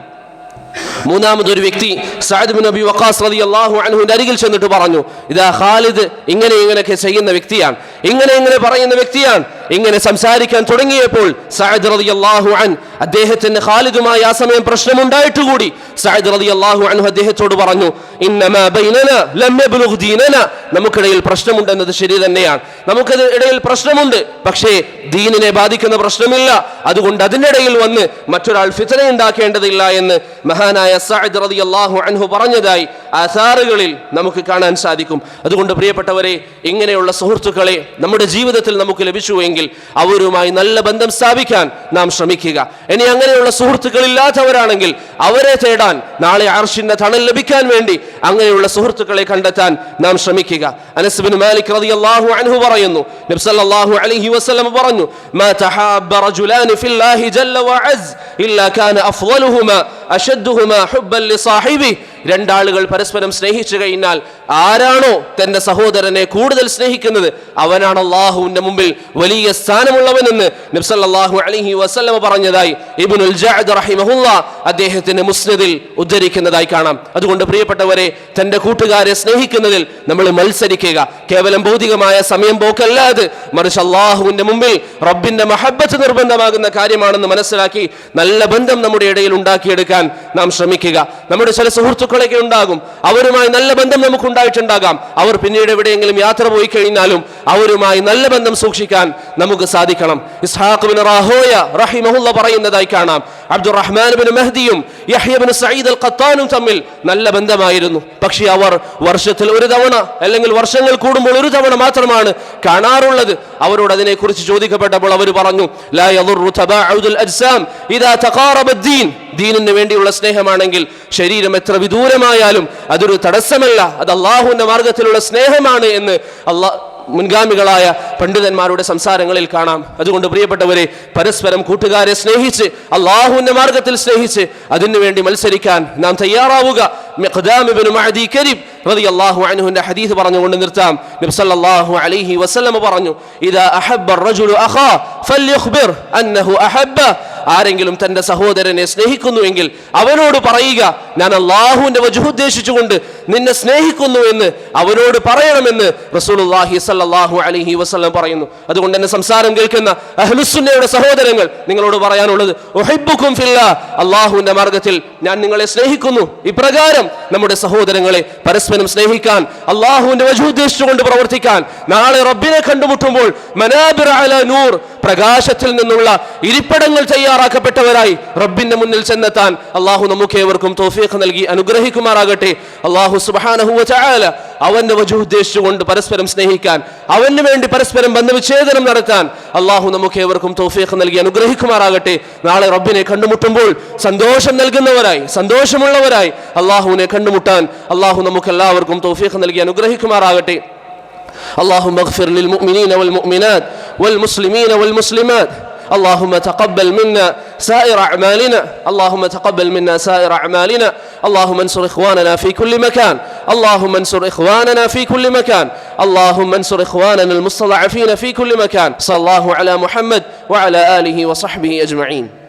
മൂന്നാമതൊരു വ്യക്തി സഅദ് ബിൻ അബി വഖാസ് റളിയല്ലാഹു അൻഹുവിന്റെ അരികിൽ ചെന്നിട്ട് പറഞ്ഞു, ഇതാ ഖാലിദ് ഇങ്ങനെയൊക്കെ ചെയ്യുന്ന വ്യക്തിയാണ്, ഇങ്ങനെ പറയുന്ന വ്യക്തിയാണ്. ഇങ്ങനെ സംസാരിക്കാൻ തുടങ്ങിയപ്പോൾ സഅദ് റളിയല്ലാഹു അൻഹു അദ്ദേഹത്തിന് ഖാലിദുമായി ആ സമയം പ്രശ്നമുണ്ടായിട്ടുകൂടി സഅദ് റളിയല്ലാഹു അൻഹു അദ്ദേഹത്തോട് പറഞ്ഞു, ഇന്നമാ ബൈനനാ ലം യബ്ലുഗ് ദീനനാ, നമുക്കിടയിൽ പ്രശ്നമുണ്ടെന്നത് ശരി തന്നെയാണ്, നമുക്കിത് ഇടയിൽ പ്രശ്നമുണ്ട്, പക്ഷേ ദീനിനെ ബാധിക്കുന്ന പ്രശ്നമില്ല. അതുകൊണ്ട് അതിൻ്റെ ഇടയിൽ വന്ന് മറ്റൊരാൾ ഫിത്ന ഉണ്ടാക്കേണ്ടതില്ല എന്ന് മഹാനായ സഅദ് റളിയല്ലാഹു അൻഹു പറഞ്ഞതായി ആസാറുകളിൽ നമുക്ക് കാണാൻ സാധിക്കും. അതുകൊണ്ട് പ്രിയപ്പെട്ടവരെ, ഇങ്ങനെയുള്ള സുഹൃത്തുക്കളെ നമ്മുടെ ജീവിതത്തിൽ നമുക്ക് ലഭിച്ചുവെങ്കിൽ അവരുമായി നല്ല ബന്ധം സ്ഥാപിക്കാൻ നാം ശ്രമിക്കുക. ഇനി അങ്ങനെയുള്ള സുഹൃത്തുക്കൾ ഇല്ലാത്തവരാണെങ്കിൽ അവരെ തേടാൻ, നാളെ അർശിന്റെ തണൽ ലഭിക്കാൻ വേണ്ടി അങ്ങനെയുള്ള സുഹൃത്തുക്കളെ കണ്ടെത്താൻ നാം ശ്രമിക്കുക. അനസ് ബിൻ മാലിക് റളിയല്ലാഹു അൻഹു പറയുന്നു, നബി സല്ലല്ലാഹു അലൈഹി വസല്ലം പറഞ്ഞു, മാ തഹാബ്ബ റജുലാനി ഫില്ലാഹി ജല്ല വഅസ് ഇല്ലാ കാന അഫ്ളലുഹുമാ അശദ്ദുഹുമാ ഹുബ്ബൻ ലിസാഹിബി, രണ്ടാളുകൾ പരസ്പരം സ്നേഹിച്ചു കഴിഞ്ഞാൽ ആരാണോ തന്റെ സഹോദരനെ കൂടുതൽ സ്നേഹിക്കുന്നത് അവനാണ് അല്ലാഹുവിന്റെ മുമ്പിൽ വലിയ സ്ഥാനമുള്ളവനെന്ന് നബി സല്ലല്ലാഹു അലൈഹി വസല്ലം പറഞ്ഞതായി ഇബ്നുൽ ജഅദ് റഹിമഹുല്ലാ അദ്ദേഹത്തിന്റെ മുസ്നദിൽ ഉദ്ധരിക്കുന്നതായി കാണാം. അതുകൊണ്ട് പ്രിയപ്പെട്ടവരെ, തന്റെ കൂട്ടുകാരെ സ്നേഹിക്കുന്നതിൽ നമ്മൾ മത്സരിക്കുക. കേവലം ഭൗതികമായ സമയം പോക്കല്ലാതെ മറിച്ച് അല്ലാഹുവിന്റെ മുമ്പിൽ റബ്ബിന്റെ മഹബ്ബത്ത് നിർബന്ധമാകുന്ന കാര്യമാണെന്ന് മനസ്സിലാക്കി നല്ല ബന്ധം നമ്മുടെ ഇടയിൽ ഉണ്ടാക്കിയെടുക്കാൻ നാം ശ്രമിക്കുക. നമ്മുടെ ചില സുഹൃത്തുക്കളൊക്കെ ഉണ്ടാകും, അവരുമായി നല്ല ബന്ധം നമുക്ക് ഉണ്ടായിട്ടുണ്ടാകാം. അവർ പിന്നീട് എവിടെയെങ്കിലും യാത്ര പോയി കഴിഞ്ഞാലും അവരുമായി നല്ല ബന്ധം സൂക്ഷിക്കാൻ നമുക്ക് സാധിക്കണം. ഇസ്ഹാഖ് ബിൻ റാഹോയ റഹിമഹുല്ല പറയുന്നതായി കാണാം, അബ്ദുറഹ്മാൻ ബിൻ മഹ്ദിയും യഹ്യ ബിൻ സഈദ് അൽ ഖത്താനും തമ്മിൽ നല്ല ബന്ധമായിരുന്നു. പക്ഷേ അവർ വർഷത്തിൽ ഒരു തവണ അല്ലെങ്കിൽ വർഷങ്ങൾ കൂടുമ്പോൾ ഒരു തവണ മാത്രമാണ് കാണാറുള്ളത്. അവരോട് അതിനെക്കുറിച്ച് ചോദിക്കപ്പെട്ടപ്പോൾ അവർ പറഞ്ഞു, ലാ യദുറു തബാഉദുൽ അജ്സാം ഇദാ തഖാറബ അദ്ദീൻ, ദീനിന് വേണ്ടിയുള്ള സ്നേഹമാണെങ്കിൽ ശരീരം എത്ര വിദൂരമായാലും അതൊരു തടസ്സമല്ല, അത് അള്ളാഹുവിന്റെ മാർഗത്തിലുള്ള സ്നേഹമാണ് എന്ന് മുൻഗാമികളായ പണ്ഡിതന്മാരുടെ സംസാരങ്ങളിൽ കാണാം. അതുകൊണ്ട് പ്രിയപ്പെട്ടവരെ, പരസ്പരം കൂട്ടുകാരെ സ്നേഹിച്ച് അള്ളാഹുവിന്റെ മാർഗത്തിൽ സ്നേഹിച്ച് അതിനു വേണ്ടി മത്സരിക്കാൻ നാം തയ്യാറാവുക. മിഖ്ദാം ഇബ്നു മഅദി കരീബ് റളിയല്ലാഹു അൻഹുവിന്റെ ഹദീസ് പറഞ്ഞുകൊണ്ട് നിർത്താം. നബി സല്ലല്ലാഹു അലൈഹി വസല്ലം പറഞ്ഞു, ഇദാ അഹബ്ബ അർറജുലു അഖാ ഫൽയുഖ്ബിർ അന്നഹു അഹബ്ബ, ആരെങ്കിലും തന്റെ സഹോദരനെ സ്നേഹിക്കുന്നുവെങ്കിൽ അവനോട് പറയുക, ഞാൻ അള്ളാഹുവിന്റെ വജ്ഹ് ഉദ്ദേശിച്ചുകൊണ്ട് നിന്നെ സ്നേഹിക്കുന്നു എന്ന് അവനോട് പറയണമെന്ന് റസൂലുള്ളാഹി സ്വല്ലല്ലാഹു അലൈഹി വസല്ലം പറയുന്നു. അതുകൊണ്ട് എന്നെ സംസാരം കേൾക്കുന്ന അഹ്ലുസുന്നയുടെ സഹോദരങ്ങൾ, നിങ്ങളോട് പറയാനുള്ളത്, ഉഹിബ്ബുക്കും ഫില്ലാഹ്, അള്ളാഹുവിന്റെ മാർഗത്തിൽ ഞാൻ നിങ്ങളെ സ്നേഹിക്കുന്നു. ഇപ്രകാരം നമ്മുടെ സഹോദരങ്ങളെ പരസ്പരം സ്നേഹിക്കാൻ, അള്ളാഹുവിന്റെ വജ്ഹ് ഉദ്ദേശിച്ചുകൊണ്ട് പ്രവർത്തിക്കാൻ, നാളെ റബ്ബിനെ കണ്ടുമുട്ടുമ്പോൾ മനാബിറ അലാ നൂർ, പ്രകാശത്തിൽ നിന്നുള്ള ഇരിപ്പിടങ്ങൾ തയ്യാറാക്കപ്പെട്ടവരായി റബ്ബിന്റെ മുന്നിൽ ചെന്നെത്താൻ അള്ളാഹു നമുക്കേവർക്കും തൗഫീഖ് നൽകി അനുഗ്രഹിക്കുമാറാകട്ടെ. അള്ളാഹു സുബ്ഹാനഹു വ തആല അവന്റെ വജൂഹ് ഉദ്ദേശിച്ചുകൊണ്ട് പരസ്പരം സ്നേഹിക്കാൻ, അവന് വേണ്ടി പരസ്പരം ബന്ധവിച്ഛേദനം നടത്താൻ അള്ളാഹു നമുക്കേവർക്കും തൗഫീഖ് നൽകി അനുഗ്രഹിക്കുമാറാകട്ടെ. നാളെ റബ്ബിനെ കണ്ടുമുട്ടുമ്പോൾ സന്തോഷം നൽകുന്നവരായി, സന്തോഷമുള്ളവരായി അള്ളാഹുവിനെ കണ്ടുമുട്ടാൻ അള്ളാഹു നമുക്ക് എല്ലാവർക്കും തൗഫീഖ് നൽകി അനുഗ്രഹിക്കുമാറാകട്ടെ. اللهم اغفر للمؤمنين والمؤمنات والمسلمين والمسلمات. اللهم تقبل منا سائر أعمالنا. اللهم تقبل منا سائر أعمالنا. اللهم انصر إخواننا في كل مكان. اللهم انصر إخواننا في كل مكان. اللهم انصر إخواننا المستضعفين في كل مكان. صلى الله على محمد وعلى آله وصحبه أجمعين.